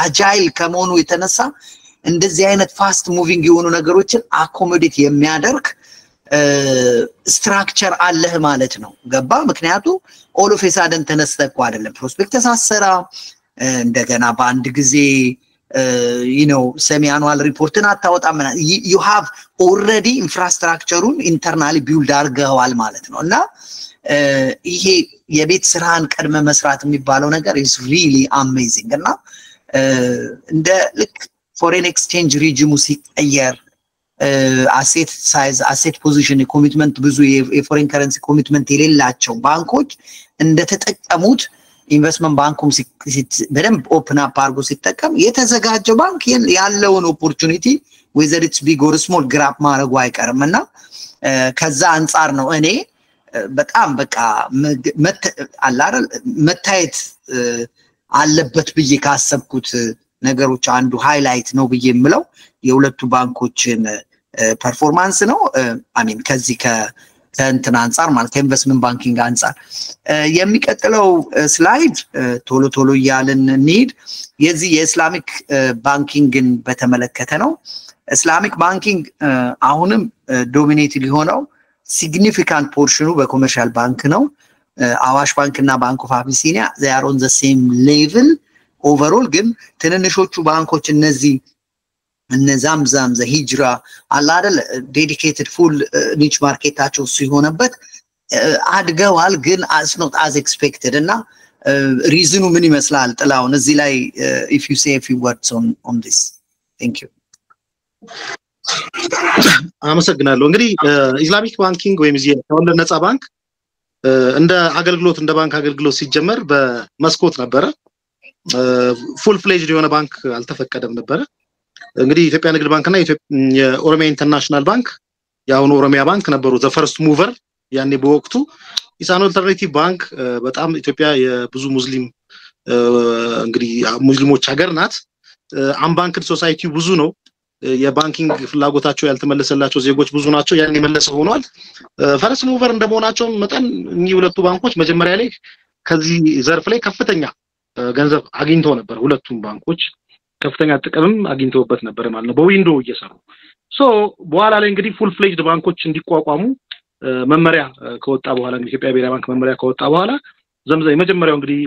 agile ከመሆኑ የተነሳ እንደዚህ አይነት ፋስት ሙቪንግ የሆኑ ነገሮችን አኮሞዴት የሚያደርግ ስትራክቸር አለህ ማለት ነው ገባ ምክንያቱ ኦል ኦፍ ሳደን ተነስተህ አይደለም ፕሮስፔክተስ አሰራ እንደገና በአንድ ጊዜ you know semi-annual report አታወጣም you have already infrastructure internally build አርገዋል ማለት ነው እና ይሄ የቤት ስራን ቀድመ መስራት የሚባለው ነገር is really amazing እና እንደ ልክ foreign exchange regime ሲቀየር asset size asset position commitment ብዙ የፎሬን ከረንሲ ኮሚትመንት የሌላቸው ባንኮች እንደተጠቀሙት ኢንቨስትመንት ባንኩም በደንብ ኦፕን አፕ አርጎ ሲጠቀም የተዘጋጀው ባንክ ያለውን ኦፖርቹኒቲ whether it's big or small grab ማድረጉ አይቀርምና ከዛ አንፃር ነው እኔ በጣም በቃ አላረል መታየት አለበት ብዬ ካሰብኩት ነገሮች አንዱ ሃይላይት ነው ብዬ የምለው የሁለቱ ባንኮችን ፐርፎርማንስ ነው አይ ሚን ከዚህ ከእንትን አንፃር ማለት ከኢንቨስትመንት ባንኪንግ አንፃር የሚቀጥለው ስላይድ ቶሎ እያልን እንሂድ የዚህ የኢስላሚክ ባንኪንግን በተመለከተ ነው ኢስላሚክ ባንኪንግ አሁንም ዶሚኔት ሊሆነው ሲግኒፊካንት ፖርሽኑ በኮመርሻል ባንክ ነው አዋሽ ባንክና ባንክ ኦፍ አቢሲኒያ they are on the same level overall ግን ትንንሾቹ ባንኮች እነዚህ እነዛምዛም ዘሂጅራ አላደል ዴዲኬትድ ፉል ኒች ማርኬታቸው ሲሆነበት አድገዋል ግን as not as expected እና ሪዝኑ ምን ይመስላል ጥላውን እዚህ ላይ if you say a few words on this thank you አመሰግናለሁ እንግዲህ ኢስላሚክ ባንኪንግ ወይም እዚህ ከወለድ ነፃ ባንክ እንደ አገልግሎት እንደ ባንክ አገልግሎት ሲጀመር በመስኮት ነበር ፉል ፍሌጅድ የሆነ ባንክ አልተፈቀደም ነበር እንግዲህ ኢትዮጵያ ንግድ ባንክና የኦሮሚያ ኢንተርናሽናል ባንክ ያሁን ኦሮሚያ ባንክ ነበሩ the first mover ያኔ በወቅቱ ኢሳን አልተርናቲቭ ባንክ በጣም ኢትዮጵያ የብዙ ሙስሊም እንግዲህ ሙስሊሞች ሀገር ናት አንባንክድ ሶሳይቲ ብዙ ነው የባንኪንግ ፍላጎታቸው ያልተመለሰላቸው ዜጎች ብዙ ናቸው ያን የመለሰ ሆኗል ፈረስ ሙቨር እንደመሆናቸው መጠን እኚህ ሁለቱ ባንኮች መጀመሪያ ላይ ከዚህ ዘርፍ ላይ ከፍተኛ ገንዘብ አግኝተው ነበር ሁለቱም ባንኮች ከፍተኛ ጥቅምም አግኝተውበት ነበር ማለት ነው በዊንዶው እየሰሩ ሶ በኋላ ላይ እንግዲህ ፉል ፍሌጅድ ባንኮች እንዲቋቋሙ መመሪያ ከወጣ በኋላ ኢትዮጵያ ብሔራዊ ባንክ መመሪያ ከወጣ በኋላ ዘምዘም የመጀመሪያው እንግዲህ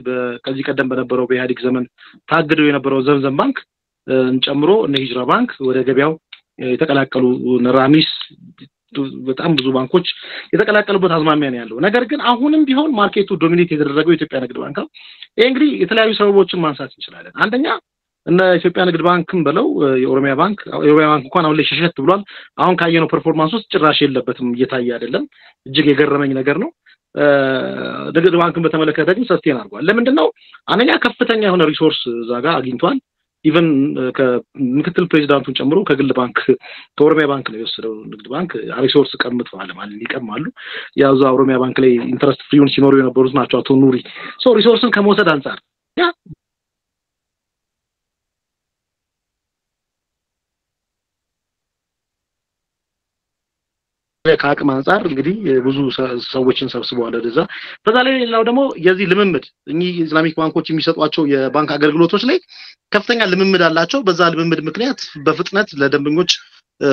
ከዚህ ቀደም በነበረው በኢህአዴግ ዘመን ታግደው የነበረው ዘምዘም ባንክ እንጨምሮ እነ ሂጅራ ባንክ ወደ ገበያው የተቀላቀሉ ነራሚስ በጣም ብዙ ባንኮች የተቀላቀሉበት አዝማሚያ ነው ያለው ነገር ግን አሁንም ቢሆን ማርኬቱ ዶሚኔት የተደረገው ኢትዮጵያ ንግድ ባንክ ነው ይሄ እንግዲህ የተለያዩ ሰበቦችን ማንሳት እንችላለን አንደኛ እና ኢትዮጵያ ንግድ ባንክም በለው የኦሮሚያ ባንክ እንኳን አሁን ላይ ሸሸት ብሏል አሁን ካየነው ፐርፎርማንስ ውስጥ ጭራሽ የለበትም እየታየ አይደለም እጅግ የገረመኝ ነገር ነው ንግድ ባንክን በተመለከተ ግን ሰስቴን አድርጓል ለምንድነው አንደኛ ከፍተኛ የሆነ ሪሶርስ ዛጋ አግኝቷል ኢቨን ከምክትል ፕሬዝዳንቱን ጨምሮ ከግል ባንክ ከኦሮሚያ ባንክ ነው የወሰደው ንግድ ባንክ ሪሶርስ ቀምቷል ማለት ይቀማሉ ያው ኦሮሚያ ባንክ ላይ ኢንተረስት ፍሪውን ሲኖሩ የነበሩት ናቸው አቶ ኑሪ ሶ ሪሶርስን ከመውሰድ አንፃር ያ ከአቅም አንፃር እንግዲህ ብዙ ሰዎችን ሰብስበዋል ወደዛ በዛ ላይ ሌላው ደግሞ የዚህ ልምምድ እኚህ ኢስላሚክ ባንኮች የሚሰጧቸው የባንክ አገልግሎቶች ላይ ከፍተኛ ልምምድ አላቸው በዛ ልምምድ ምክንያት በፍጥነት ለደንበኞች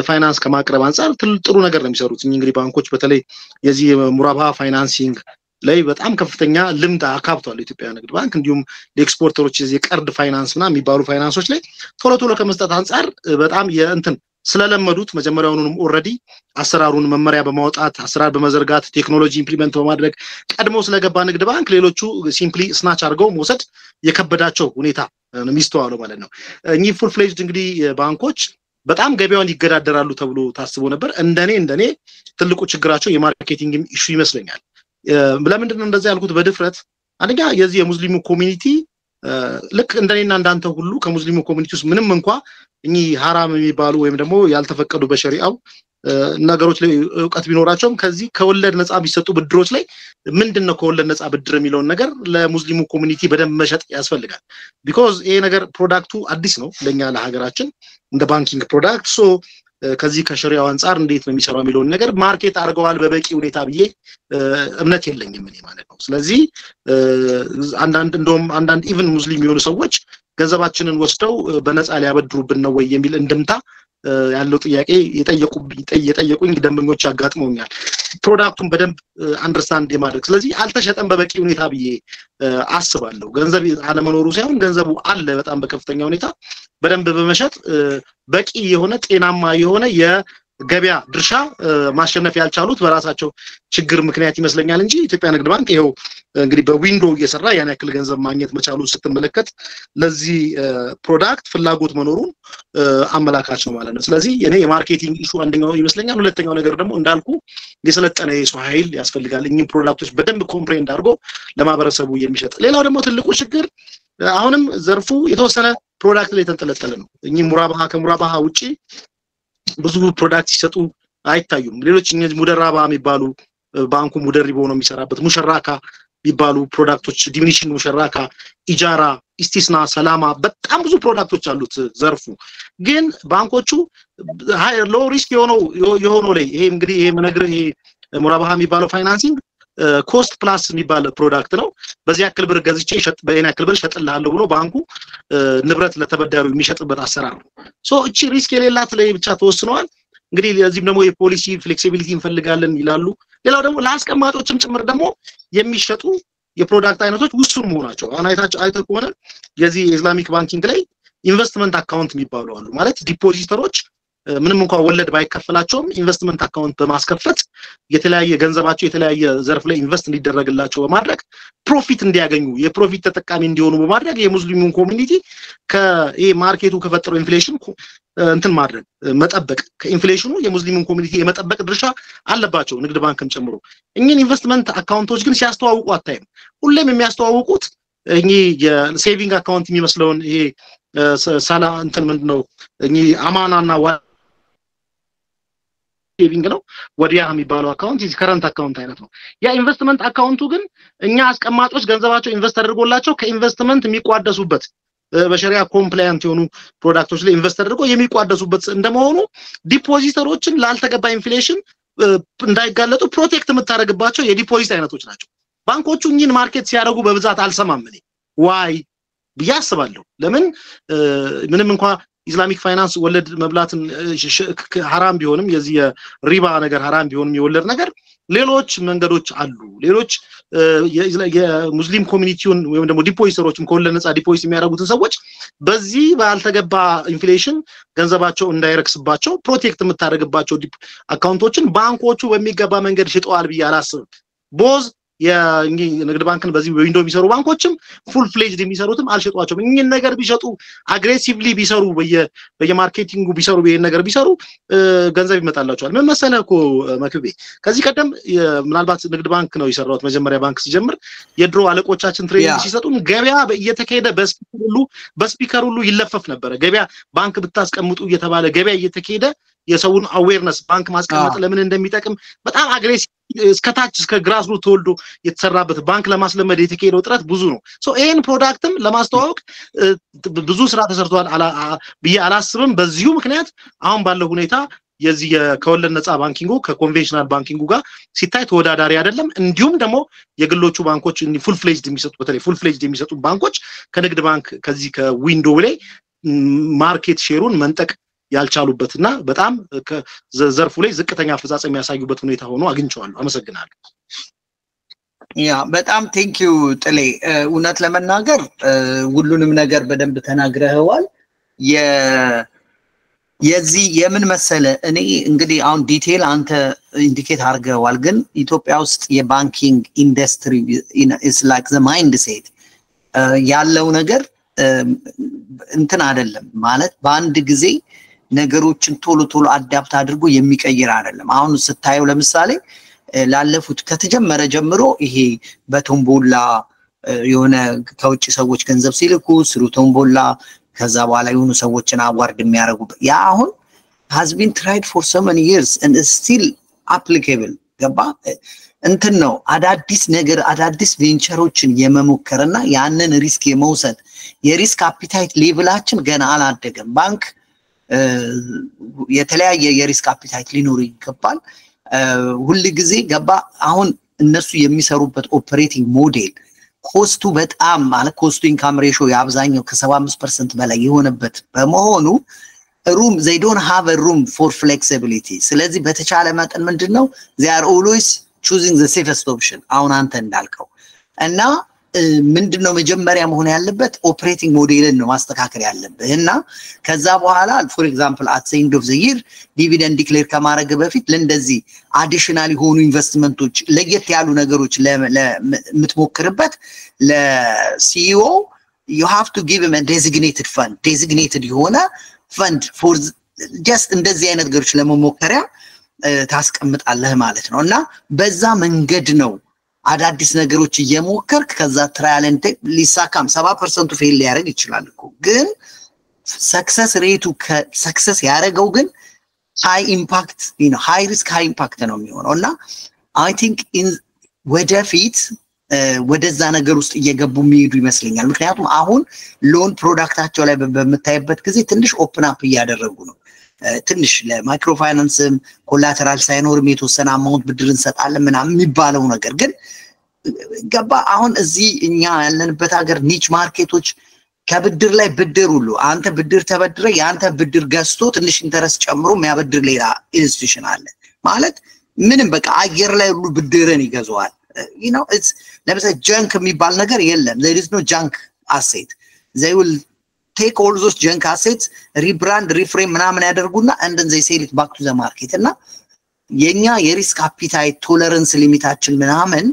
ፋይናንስ ከማቅረብ አንፃር ጥሩ ነገር ነው የሚሰሩት እንግዲህ ባንኮች በተለይ የዚህ ሙራባ ፋይናንሲንግ ላይ በጣም ከፍተኛ ልምድ አካብቷል ኢትዮጵያ ንግድ ባንክ እንዲሁም ለኤክስፖርተሮች የዚህ ቀርድ ፋይናንስና የሚባሉ ፋይናንሶች ላይ ቶሎ ከመስጠት አንፃር በጣም የእንትን ስለለመዱት መጀመሪያውንም ኦሬዲ አሰራሩን መመሪያ በማውጣት አሰራር በመዘርጋት ቴክኖሎጂ ኢምፕሊመንት በማድረግ ቀድሞ ስለገባ ንግድ ባንክ ሌሎቹ ሲምፕሊ ስናች አድርገው መውሰድ የከበዳቸው ሁኔታ ነው የሚስተዋለው ማለት ነው እኚህ ፉል ፍሌጅድ እንግዲህ ባንኮች በጣም ገበያውን ይገዳደራሉ ተብሎ ታስቦ ነበር እንደኔ ትልቁ ችግራቸው የማርኬቲንግ ኢሹ ይመስለኛል ለምንድነው እንደዛ ያልኩት በድፍረት አንደኛ የዚህ የሙስሊሙ ኮሚኒቲ ልክ እንደኔና እንዳንተ ሁሉ ከሙስሊሙ ኮሚኒቲ ውስጥ ምንም እንኳን እኚ ሐራም የሚባሉ ወይም ደግሞ ያልተፈቀዱ በሸሪዓው ነገሮች ላይ ዕውቀት ቢኖራቸውም ከዚህ ከወለድ ነፃ ቢሰጡ ብድሮች ላይ ምንድነው ከወለድ ነፃ ብድር የሚለው ነገር ለሙስሊሙ ኮሚኒቲ በደንብ መሸጥ ያስፈልጋል because ይሄ ነገር ፕሮዳክቱ አዲስ ነው ለኛ ለሀገራችን እንደ ባንኪንግ ፕሮዳክት ሶ ከዚህ ከሸሪዓው አንፃር እንዴት ነው የሚሰራው የሚለው ነገር ማርኬት አድርገዋል በበቂ ሁኔታ ብዬ እምነት የለኝም እኔ ማለት ነው ስለዚህ አንዳንድ ኢቭን ሙስሊም የሆኑ ሰዎች ገንዘባችንን ወስደው በነፃ ሊያበድሩብን ነው ወይ የሚል እንደምታ ያለው ጥያቄ የጠየቁኝ ደንበኞች ያጋጥመውኛል ፕሮዳክቱን በደንብ አንደርስታንድ የማድረግ ስለዚህ አልተሸጠም በበቂ ሁኔታ ብዬ አስባለሁ ገንዘብ አለመኖሩ ሳይሆን ገንዘቡ አለ በጣም በከፍተኛ ሁኔታ በደንብ በመሸጥ በቂ የሆነ ጤናማ የሆነ የገበያ ድርሻ ማሸነፍ ያልቻሉት በራሳቸው ችግር ምክንያት ይመስለኛል እንጂ ኢትዮጵያ ንግድ ባንክ ይሄው እንግዲህ በዊንዶ እየሰራ ያን ያክል ገንዘብ ማግኘት መቻሉ ስትመለከት ለዚህ ፕሮዳክት ፍላጎት መኖሩን አመላካች ነው ማለት ነው ስለዚህ የኔ የማርኬቲንግ ኢሹ አንደኛው ይመስለኛል ሁለተኛው ነገር ደግሞ እንዳልኩ የሰለጠነ የሰው ኃይል ያስፈልጋል እኚህ ፕሮዳክቶች በደንብ ኮምፕሬንድ አድርጎ ለማበረሰቡ የሚሸጥ ሌላው ደግሞ ትልቁ ችግር አሁንም ዘርፉ የተወሰነ ፕሮዳክት ላይ ተንጠለጠለ ነው እኚህ ሙራባሃ ከሙራባሃ ውጪ ብዙ ፕሮዳክት ሲሰጡ አይታዩም ሌሎች እኚህ ሙደራባ የሚባሉ ባንኩ ሙደሪቦ ነው የሚሰራበት ሙሸራካ ቢባሉ ፕሮዳክቶች ዲሚኒሽን ሙሸራካ ኢጃራ ኢስቲስና ሰላማ በጣም ብዙ ፕሮዳክቶች አሉት ዘርፉ ግን ባንኮቹ ሃይ ሎ ሪስክ የሆነው ላይ ይሄ እንግዲህ ይሄ መነግርህ ይሄ ሙራባሃ የሚባለው ፋይናንሲንግ ኮስት ፕላስ የሚባል ፕሮዳክት ነው በዚህ ያክል ብር ገዝቼ በእኔ ያክል ብር ሸጥልሃለሁ ብሎ ባንኩ ንብረት ለተበዳሪው የሚሸጥበት አሰራር ነው ሶ እቺ ሪስክ የሌላት ላይ ብቻ ተወስነዋል እንግዲህ ለዚህም ደግሞ የፖሊሲ ፍሌክሲቢሊቲ እንፈልጋለን ይላሉ ሌላው ደግሞ ለአስቀማጮችም ጭምር ደግሞ የሚሸጡ የፕሮዳክት አይነቶች ውሱን መሆናቸው አይታችሁ ከሆነ የዚህ ኢስላሚክ ባንኪንግ ላይ ኢንቨስትመንት አካውንት የሚባሉ አሉ ማለት ዲፖዚተሮች ምንም እንኳን ወለድ ባይከፈላቸውም ኢንቨስትመንት አካውንት በማስከፈት የተለያየ ገንዘባቸው የተለያየ ዘርፍ ላይ ኢንቨስት እንዲደረግላቸው በማድረግ ፕሮፊት እንዲያገኙ የፕሮፊት ተጠቃሚ እንዲሆኑ በማድረግ የሙስሊሙን ኮሚኒቲ ከይሄ ማርኬቱ ከፈጠረው ኢንፍሌሽን እንትን ማድረግ መጠበቅ ከኢንፍሌሽኑ የሙስሊሙን ኮሚኒቲ የመጠበቅ ድርሻ አለባቸው ንግድ ባንክም ጨምሮ እኚህን ኢንቨስትመንት አካውንቶች ግን ሲያስተዋውቁ አታይም ሁሌም የሚያስተዋውቁት እኚህ የሴቪንግ አካውንት የሚመስለውን ይሄ ሳላ እንትን ምንድነው እኚህ አማናና ሴቪንግ ነው ወዲያ የሚባለው አካውንት እዚ ከረንት አካውንት አይነት ነው ያ ኢንቨስትመንት አካውንቱ ግን እኛ አስቀማጮች ገንዘባቸው ኢንቨስት አድርጎላቸው ከኢንቨስትመንት የሚቋደሱበት በሸሪዓ ኮምፕላያንት የሆኑ ፕሮዳክቶች ላይ ኢንቨስት አድርጎ የሚቋደሱበት እንደመሆኑ ዲፖዚተሮችን ላልተገባ ኢንፍሌሽን እንዳይጋለጡ ፕሮቴክት የምታደርግባቸው የዲፖዚት አይነቶች ናቸው ባንኮቹ እኚህን ማርኬት ሲያደርጉ በብዛት አልሰማም እኔ ዋይ ያስባለሁ ለምን ምንም እንኳን ኢስላሚክ ፋይናንስ ወለድ መብላትን حرام ቢሆንም የዚህ ሪባ ነገር حرام ቢሆንም የወለድ ነገር ሌሎች መንገዶች አሉ ሌሎች የሙስሊም ኮሚኒቲውን ወይም ደግሞ ዲፖዚተሮችን ከወለድ ነፃ ዲፖዚት የሚያደርጉትን ሰዎች በዚህ ባልተገባ ኢንፍሌሽን ገንዘባቸው እንዳይረክስባቸው ፕሮቴክት የምታደርግባቸው አካውንቶችን ባንኮቹ በሚገባ መንገድ ሽጠዋል ብዬ አላስብም ቦዝ የንግድ ባንክን በዚህ ዊንዶው የሚሰሩ ባንኮችም ፉል ፍሌጅድ የሚሰሩትም አልሸጧቸውም እኚህን ነገር ቢሸጡ አግሬሲቭሊ ቢሰሩ በየማርኬቲንጉ ቢሰሩ በየን ነገር ቢሰሩ ገንዘብ ይመጣላቸዋል ምን መሰለህኮ መክቤ ከዚህ ቀደም ምናልባት ንግድ ባንክ ነው የሰራውት መጀመሪያ ባንክ ሲጀምር የድሮ አለቆቻችን ትሬኒንግ ሲሰጡን ገበያ እየተካሄደ በስፒከር ሁሉ ይለፈፍ ነበር ገበያ ባንክ ብታስቀምጡ እየተባለ ገበያ እየተካሄደ የሰውን አዌርነስ ባንክ ማስቀመጥ ለምን እንደሚጠቅም በጣም አግሬሲቭ እስከታች እስከ ግራስ ሩት ተወልዶ የተሰራበት ባንክ ለማስለመድ የተካሄደው ጥረት ብዙ ነው ሶ ይሄን ፕሮዳክትም ለማስተዋወቅ ብዙ ስራ ተሰርቷል ብዬ አላስብም በዚሁ ምክንያት አሁን ባለው ሁኔታ የዚህ ከወለድ ነፃ ባንኪንጉ ከኮንቬንሽናል ባንኪንጉ ጋር ሲታይ ተወዳዳሪ አይደለም እንዲሁም ደግሞ የግሎቹ ባንኮች ፉል ፍሌጅድ የሚሰጡ በተለይ ፉል ፍሌጅድ የሚሰጡ ባንኮች ከንግድ ባንክ ከዚህ ከዊንዶው ላይ ማርኬት ሼሩን መንጠቅ ያልቻሉበትና በጣም ከዘርፉ ላይ ዝቅተኛ አፈጻጸም ያሳዩበት ሁኔታ ሆኖ አግኝቻለሁ አመሰግናለሁ ያ በጣም ቴንኪው ጥሌ እውነት ለመናገር ሁሉንም ነገር በደንብ ተናግረህዋል የዚህ የምን መሰለ እኔ እንግዲህ አሁን ዲቴል አንተ ኢንዲኬት አድርገዋል ግን ኢትዮጵያ ውስጥ የባንኪንግ ኢንዱስትሪ is like the mindset ያለው ነገር እንትን አይደለም ማለት በአንድ ጊዜ ነገሮችን ቶሎ አዳፕት አድርጎ የሚቀይር አይደለም አሁን ስታየው ለምሳሌ ላለፉት ከተጀመረ ጀምሮ ይሄ በቶምቦላ የሆነ ከውጭ ሰዎች ገንዘብ ሲልኩ ስሩ ቶምቦላ ከዛ በኋላ የሆኑ ሰዎችን አዋርድ የሚያረጉ ያ አሁን has been tried for so many years and is still applicable ገባ እንትን ነው አዳዲስ ነገር አዳዲስ ቬንቸሮችን የመሞከርና ያንን ሪስክ የመውሰድ የሪስክ አፒታይት ሌቭላችን ገና አላደገም ባንክ የተለያየ የሪስክ አፒታይት ሊኖር ይገባል ሁሉ ጊዜ ገባ አሁን እነሱ የሚሰሩበት ኦፕሬቲንግ ሞዴል ኮስቱ በጣም ማለት ኮስቱ ኢንካም ሬሽዮ ያብዛኛው ከ75% በላይ የሆነበት በመሆኑ room, they don't have a room for flexibility. ስለዚህ በተቻለ መጠን ምንድነው they are always choosing the safest option. አሁን አንተ እንዳልከው እና ምንድነው መጀመሪያ መሆን ያለበት ኦፕሬቲንግ ሞዴልን ነው ማስተካከል ያለበት እና ከዛ በኋላ for example at the end of the year dividend declare ከማድረግ በፊት ለእንደዚህ አዲሽናል የሆኑ ኢንቨስትመንቶች ለየት ያሉ ነገሮች ለምትሞክርበት ለሲኢኦ you have to give him a designated የሆነ fund for just እንደዚህ አይነት ነገሮች ለመሞከሪያ ታስቀምጣለህ ማለት ነው እና በዛ መንገድ ነው አዳዲስ ነገሮች እየሞከርክ ከዛ ትራያል ኤንድ ሊሳካም 70% ፌል ሊያደርግ ይችላል እኮ ግን ሰክሰስ ሬቱ ሰክሰስ ያደረገው ግን high impact high risk high impact ነው የሚሆነው እና I think ወደፊት ወደዛ ነገር ውስጥ እየገቡ የሚሄዱ ይመስለኛል ምክንያቱም አሁን ሎን ፕሮዳክታቸው ላይ በመታየበት ጊዜ ትንሽ ኦፕን አፕ እያደረጉ ነው ትንሽ ለማይክሮ ፋይናንስም ኮላተራል ሳይኖርም የተወሰነ አማውንት ብድር እንሰጣለን ምናምን የሚባለው ነገር ግን ገባ አሁን እዚህ እኛ ያለንበት ሀገር ኒች ማርኬቶች ከብድር ላይ ብድር ሁሉ አንተ ብድር ተበድረ ያንተ ብድር ገዝቶ ትንሽ ኢንተረስት ጨምሮ የሚያበድር ሌላ ኢንስቲትዩሽን አለ ማለት ምንም በቃ አየር ላይ ሁሉ ብድርን ይገዛዋል it's ለምሳሌ junk የሚባል ነገር የለም there is no junk asset they will take all those junk assets rebrand reframe ምናምን ያደርጉና and then they sell it back to the market እና የኛ የሪስክ አፒታይት ቶለረንስ ሊሚታችን ምናምን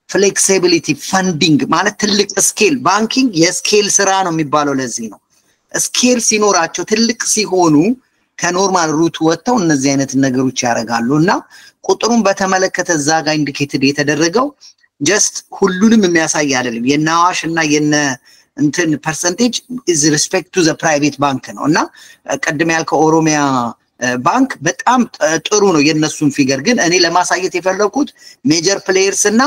flexibility funding ማለት ትልቅ ስኬል ባንኪንግ የስኬል ስራ ነው የሚባለው ለዚህ ነው ስኬል ሲኖራቸው ትልቅ ሲሆኑ ከኖርማል ሩት ወጥተው እነዚህ አይነት ነገሮች ያረጋሉና ቁጥሩን በተመለከተ ዛጋ ኢንዲኬትድ የተደረገው just ሁሉንም የሚያሳይ አይደለም የናዋሽ እና የነ እንትን percentage is respect to the private bank ነውና ቀድም ያልከው ኦሮሚያ ባንክ በጣም ጥሩ ነው የነሱን ፊገር ግን እኔ ለማሳየት የፈለኩት ሜጀር ፕሌየርስ እና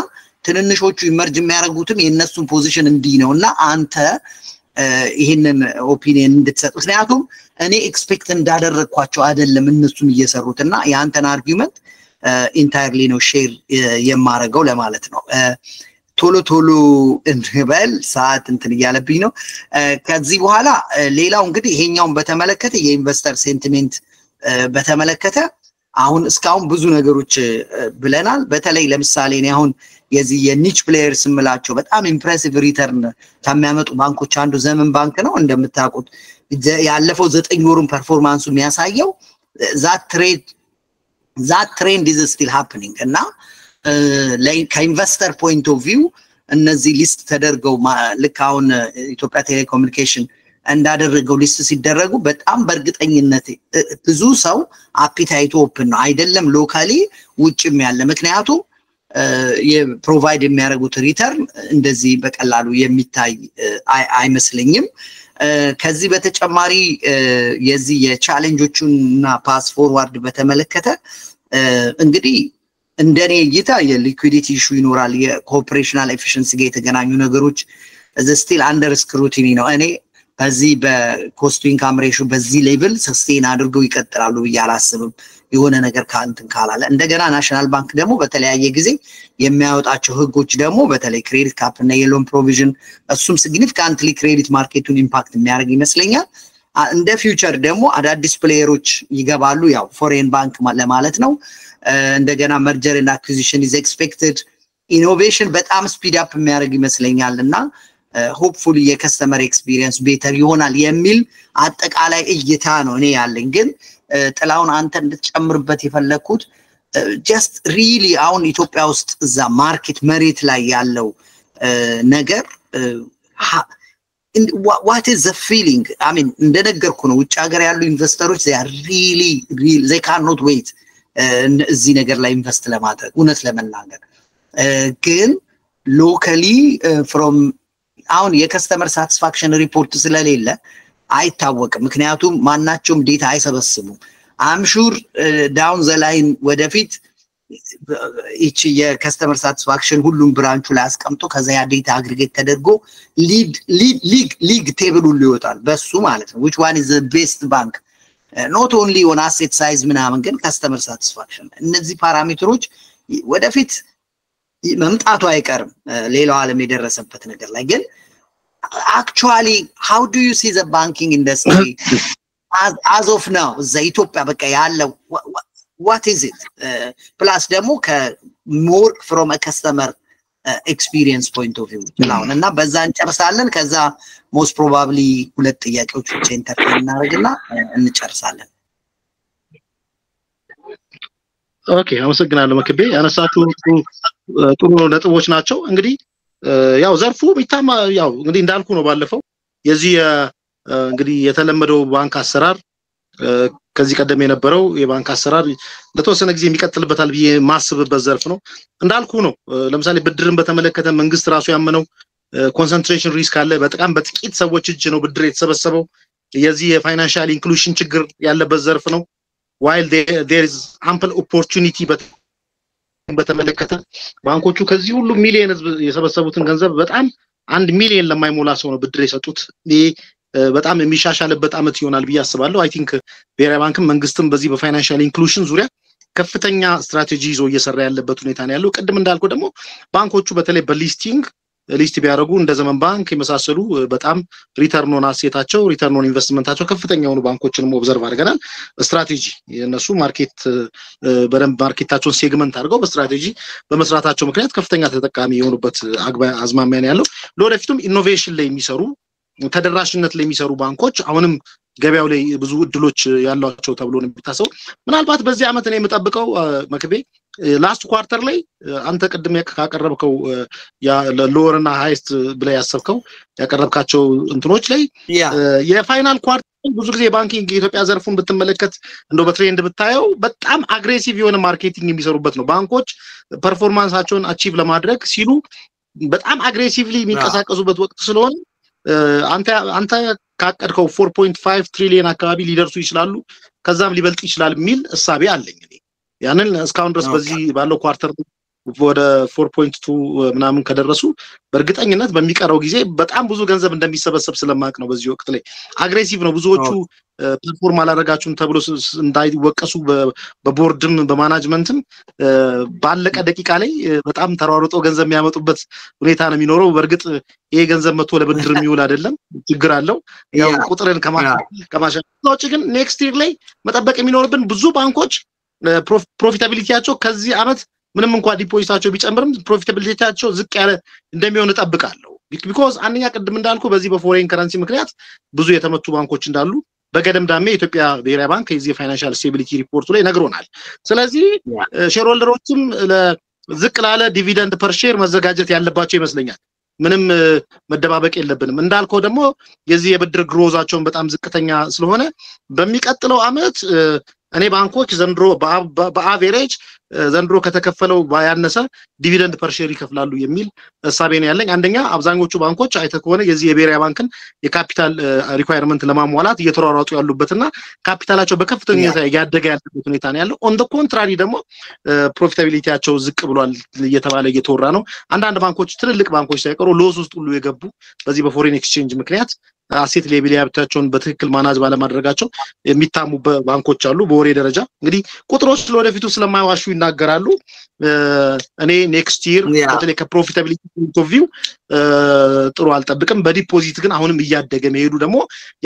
ትንንሾቹ ኢመርጅ የሚያደርጉትም የነሱን ፖዚሽን እንዲህ ነውና አንተ ይሄንን ኦፒኒየን እንድትሰጥ ምክንያቱም እኔ ኤክስፔክት እንዳደረኳቸው አይደለም እነሱም እየሰሩትና ያንተን አርጊውመንት ኢንታይርሊ ነው ሼር የማረጋው ለማለት ነው ቶሎ እንበል ሰዓት እንትን ያለብኝ ነው ከዚህ በኋላ ሌላው እንግዲህ ይሄኛውን በተመለከተ የኢንቨስተር ሴንቲሜንት በተመለከተ አሁን እስካሁን ብዙ ነገሮች ብለናል በተለይ ለምሳሌ እኔ አሁን የዚህ የኒች ፕሌየርስ ምላቸው በጣም ኢምፕሬሲቭ ሪተርን ከሚያመጡ ባንኮች አንዱ ዘመን ባንክ ነው እንደምታውቁት ያለፈው 9 ወሩን ፐርፎርማንሱ የሚያሳየው that trend is still happening እና ከኢንቨስተር ፖይንት ኦፍ ቪው እነዚህ ሊስት ተደርገው ልካውን ኢትዮጵያ ቴሌኮሙኒኬሽን እንዳደረገው ሊስት ሲደረጉ በጣም በርግጠኝነት ብዙ ሰው አፒታይት ኦፕን ነው አይደለም ሎካሊ ውጭም ያለ ምክንያቱም የፕሮቫይድ የሚያደርጉት ሪተርን እንደዚህ በቀላሉ የሚታይ አይመስልኝም ከዚህ በተጨማሪ የዚህ የቻሌንጆቹና ፓስ ፎርዋርድ በተመለከተ እንግዲህ እንደኔ እይታ የሊኩዊዲቲ ኢሹ ይኖራል የኮኦፕሬሽናል ኤፊሺየንሲ ጋር የተገናኙ ነገሮች still under scrutiny ነው እኔ በዚህ በኮስት ኢንካም ሬሽዮ በዚህ ሌቭል ሰስቴን አድርገው ይቀጥላሉ ያላስብም የሆነ ነገር ካንተን ካላለ እንደገና ናሽናል ባንክ ደግሞ በተለያየ ጊዜ የሚያወጣቸው ህጎች ደግሞ በተለይ ክሬዲት ካፕ እና የሎን ፕሮቪዥን እሱም ሲግኒፊካንትሊ ክሬዲት ማርኬቱን ኢምፓክት የሚያደርግ ይመስለኛል እንደ ፊውቸር ደግሞ አዳዲስ ፕሌየሮች ይገባሉ ያው ፎሬን ባንክ ለማለት ነው እንደገና መርጀር እና አኩዚሽን is expected ኢኖቬሽን በጣም ስፒድ አፕ የሚያደርግ ይመስለኛልና hopefully የከስተመር ኤክስፒሪየንስ ቤተር ይሆናል የሚል አጠቃላይ እይታ ነው እኔ ያለኝ ግን ጥላውን አንተ እንድትጨምርበት የፈለኩት just really አሁን ኢትዮጵያ ውስጥ እዛ ማርኬት መሬት ላይ ያለው ነገር what is the feeling I mean እንደነገርኩ ነው ውጭ ሀገር ያሉ ኢንቨስተሮች they are really they cannot wait እዚህ ነገር ላይ ኢንቨስት ለማድረግ እውነት ለመናገር ግን locally from አሁን የከስተመር ሳቲስፋክሽን ሪፖርት ስለሌለ አይታወቅም ምክንያቱም ማናቸውም ዴታ አይሰበስቡም I'm sure down the line ወደፊት እቺ የከስተመር ሳቲስፋክሽን ሁሉም ብራንቹ ላይ አስቀምጦ ከዛ ያ ዴታ አግሪጌት ተደርጎ ሊግ ቴብል ሁሉ ይወጣል በሱ ማለት ነው which one is the best bank not only on asset size ምናምን ግን ከስተመር ሳቲስፋክሽን እነዚህ ፓራሜትሮች ወደፊት መምጣቱ አይቀርም ሌላው ዓለም የደረሰበት ነገር ላይ ግን actually how do you see the banking industry as of now እዛ ኢትዮጵያ በቃ ያለው what is it plus ደግሞ more from a customer experience point of view ብላውን እና በዛ እንጨርሳለን ከዛ most probably ሁለት ጥያቄዎች ብቻ ኢንተርቪው እናደርግና እንጨርሳለን ኦኬ አመሰግናለሁ መክቤ ያነሳችሁ ጥሩ ነጥቦች ናቸው እንግዲህ ያው ዘርፉ ሚታማ ያው እንግዲህ እንዳልኩ ነው ባለፈው የዚህ እንግዲህ የተለመደው ባንክ አሰራር ከዚህ ቀደም የነበረው የባንክ አሰራር ለተወሰነ ጊዜ የሚቀጥልበታል ብዬ ማስብበት ዘርፍ ነው እንዳልኩ ነው ለምሳሌ ብድርን በተመለከተ መንግስት ራሱ ያመነው ኮንሰንትሬሽን ሪስክ አለ በጣም በጥቂት ሰዎች እጅ ነው ብድር የተሰበሰበው የዚህ የፋይናንሻል ኢንክሉዥን ችግር ያለበት ዘርፍ ነው while there is ample opportunity በተመለከተ ባንኮቹ ከዚህ ሁሉ ሚሊዮን የሰበሰቡትን ገንዘብ በጣም 1 ሚሊዮን ለማይሞላ ሰው ነው ብድር የሰጡት በጣም የሚሻሻልበት አመት ይሆናል ብዬ አስባለሁ አይ ቲንክ ብሔራዊ ባንክም መንግስትም በዚህ በፋይናንሻል ኢንክሉዥን ዙሪያ ከፍተኛ ስትራቴጂ ይዞ እየሰራ ያለበት ሁኔታ ነው ያለው ቅድም እንዳልኩ ደግሞ ባንኮቹ በተለይ በሊስቲንግ ሊስት ቢያደርጉ እንደ ዘመን ባንክ የመሳሰሉ በጣም ሪተርን ኦን አሴታቸው ሪተርን ኦን ኢንቨስትመንታቸው ከፍተኛ የሆኑ ባንኮችንም ኦብዘርቭ አድርገናል ስትራቴጂ የነሱ ማርኬት በደንብ ማርኬታቸውን ሴግመንት አድርገው በስትራቴጂ በመስራታቸው ምክንያት ከፍተኛ ተጠቃሚ የሆኑበት አዝማሚያ ነው ያለው ለወደፊቱም ኢኖቬሽን ላይ የሚሰሩ ተደራሽነት ላይ የሚሰሩ ባንኮች አሁንም ገበያው ላይ ብዙ እድሎች ያሏቸው ተብሎ ነው የሚታሰው ምናልባት በዚህ አመት ነው የምጠብቀው መክቤ ላስት ኳርተር ላይ አንተ ቀድም ያቀረብከው ያ ሎወርና ሃይስት ብለ ያሰብከው ያቀረብካቸው እንትኖች ላይ የፋይናል ኳርተር ብዙ ጊዜ ባንኪንግ የኢትዮጵያ ዘርፉን ብትመለከት እንደው በትሬንድ ብታየው በጣም አግሬሲቭ የሆነ ማርኬቲንግ የሚሰሩበት ነው ባንኮች ፐርፎርማንሳቸውን አቺቭ ለማድረግ ሲሉ በጣም አግሬሲቭሊ የሚንቀሳቀሱበት ወቅት ስለሆነ አንተ ካቀድከው 4.5 ትሪሊየን አካባቢ ሊደርሱ ይችላሉ ከዛም ሊበልጥ ይችላል ሚል እሳቤ አለኝ ያንን እስካሁን ድረስ በዚህ ባለው ኳርተር ወደ 4.2 ምናምን ከደረሱ በእርግጠኝነት በሚቀረው ጊዜ በጣም ብዙ ገንዘብ እንደሚሰበሰብ ስለማቅ ነው በዚህ ወቅት ላይ አግሬሲቭ ነው ብዙዎቹ ፐርፎርም አላረጋችሁም ተብሎ እንዳይወቀሱ በቦርድም በማናጅመንትም ባለቀ ደቂቃ ላይ በጣም ተራርጦ ገንዘብ የሚያመጡበት ሁኔታ ነው የሚኖረው በእርግጥ ይሄ ገንዘብ መጥቶ ለብድር የሚውል አይደለም ችግር አለው ያው ቁጥርን ከማሻሻል ግን ኔክስት ይር ላይ መጠበቅ የሚኖርብን ብዙ ባንኮች ፕሮፊታቢሊቲያቸው ከዚህ አመት ምንም እንኳን ዲፖዚታቸው ቢጨምርም ፕሮፊታቢሊቲያቸው ዝቅ ያለ እንደሚሆን ተጠብቃለሁ ቢኮዝ አንኛ ቀድም እንዳልኩ በዚህ በፎሬን ከረንሲ ምክንያት ብዙ የተመቱ ባንኮች እንዳሉ በገደም ዳሜ ኢትዮጵያ ብሔራዊ ባንክ የዚህ ፋይናንሻል ስቴቢሊቲ ሪፖርቱ ላይ ነግሮናል ስለዚህ ሼርሆልደሮችም ለዝቅ ላለ ዲቪደንድ ፐር ሼር መዘጋጀት ያለባቸው ይመስለኛል ምንም መደባበቅ የለብንም እንዳልከው ደግሞ የዚህ የብድር ግሮዛቸውን በጣም ዝቅተኛ ስለሆነ በሚቀጥለው አመት እኔ ባንኮች ዘንድሮ በአቨሬጅ ዘንድሮ ከተከፈለው ባያነሰ ዲቪደንድ ፐር ሼር ይከፍላሉ የሚል ሐሳቤ ነው ያለኝ አንደኛ አብዛኞቹ ባንኮች አይተከሆነ የዚህ የብሔራዊ ባንክን የካፒታል ሪኳየርመንት ለማሟላት እየተሯሯጡ ያሉበትና ካፒታላቸው በከፍተኛ ያደገ ያለበት ሁኔታ ነው ያለው ኦን ዘ ኮንትራሪ ደግሞ ፕሮፊታቢሊቲያቸው ዝቅ ብሏል እየተባለ እየተወራ ነው አንዳንድ ባንኮች ትልልቅ ባንኮች ሳይቀሩ ሎስ ውስጥ ሁሉ የገቡ በዚህ በፎሬን ኤክስቼንጅ ምክንያት አሴት ሊያቢሊቲያቸውን በትክክል ማናጅ ባለማድረጋቸው የሚታሙ ባንኮች አሉ በወሬ ደረጃ እንግዲህ ቁጥሮች ለወደፊቱ ስለማይዋሹ ይናገራሉ እኔ ኔክስት ይር በተለይ ከፕሮፊታቢሊቲ ፖይንት ኦፍ ቪው ጥሩ አልጠብቅም በዲፖዚት ግን አሁንም እያደገ መሄዱ ደግሞ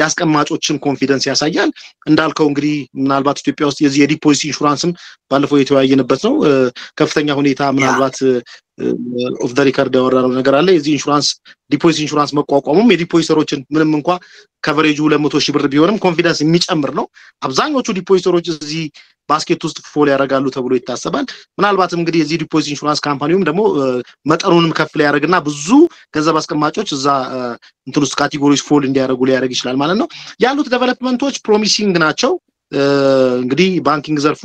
ያስቀማጮችን ኮንፊደንስ ያሳያል እንዳልከው እንግዲህ ምናልባት ኢትዮጵያ ውስጥ የዚህ የዲፖዚት ኢንሹራንስም ባለፈው የተወያየንበት ነው ከፍተኛ ሁኔታ ምናልባት ኦፍ ዘ ሪከርድ ያወራው ነገር አለ የዚህ ኢንሹራንስ ዲፖዚት ኢንሹራንስ መቋቋሙም የዲፖዚተሮችን ምንም እንኳን ከቨሬጁ 200 ሺህ ብር ቢሆንም ኮንፊደንስ የሚጨምር ነው አብዛኞቹ ዲፖዚተሮች እዚህ ባስኬት ውስጥ ፎል ያደርጋሉ ተብሎ ይታሰባል ምናልባትም እንግዲህ የዚህ ዲፖዚት ኢንሹራንስ ካምፓኒውም ደግሞ መጠኑንም ከፍ ሊያደርግና ብዙ ገንዘብ አስቀማጮች እዛ እንትሉስ ካቴጎሪስ ፎል እንዲያደርጉ ሊያደርግ ይችላል ማለት ነው ያሉት ዴቨሎፕመንቶች ፕሮሚሲንግ ናቸው እንግዲህ ባንኪንግ ዘርፉ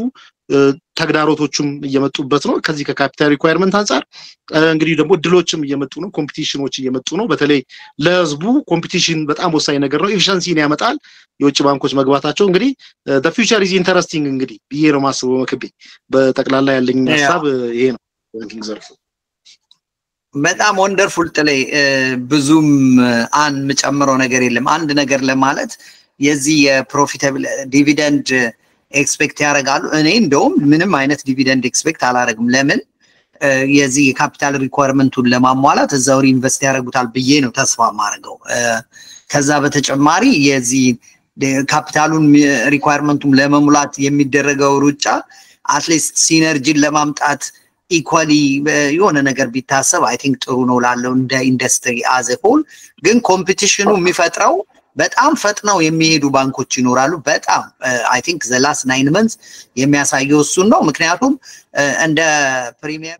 ተግዳሮቶቹም እየመጡበት ነው ከዚህ ከካፒታል ሪኳየርመንት አንፃር እንግዲህ ደግሞ ድሎችም እየመጡ ነው ኮምፒቲሽኖች እየመጡ ነው በተለይ ለህዝቡ ኮምፒቲሽን በጣም ወሳኝ ነገር ነው ኤፊሺየንሲን ያመጣል የውጭ ባንኮች መግባታቸው እንግዲህ the future is interesting እንግዲህ ብዬ ነው ማስበው መከቤ በጠቅላላ ያለኝ ሐሳብ ይሄ ነው ባንኪንግ ዘርፉ በጣም ወንደርፉል ጥላይ ብዙም መጨመረው ነገር የለም አንድ ነገር ለማለት የዚህ የፕሮፊታብል ዲቪደንድ ኤክስፔክት ያደርጋሉ እኔ እንደውም ምንም አይነት ዲቪደንድ ኤክስፔክት አላደርግም ለምን የዚህ ካፒታል ሪኳየርመንቱን ለማሟላት እዛው ኢንቨስት ያደርጉታል ብዬ ነው ተስፋ ማድረገው ከዛ በተጨማሪ የዚህ ካፒታሉን ሪኳየርመንቱም ለመሙላት የሚደረገው ሩጫ አትሊስት ሲነርጂን ለማምጣት ኢኳሊ የሆነ ነገር ቢታሰብ አይ ቲንክ ጥሩ ነው ላለው እንደ ኢንዱስትሪ አዘ ሆል ግን ኮምፒቲሽኑ የሚፈጥረው በጣም ፈጥነው የሚሄዱ ባንኮች ይኖራሉ በጣም አይ ቲንክ ዘ ላስት 9 months የሚያሳየው እሱን ነው ምክንያቱም እንደ ፕሪሚየር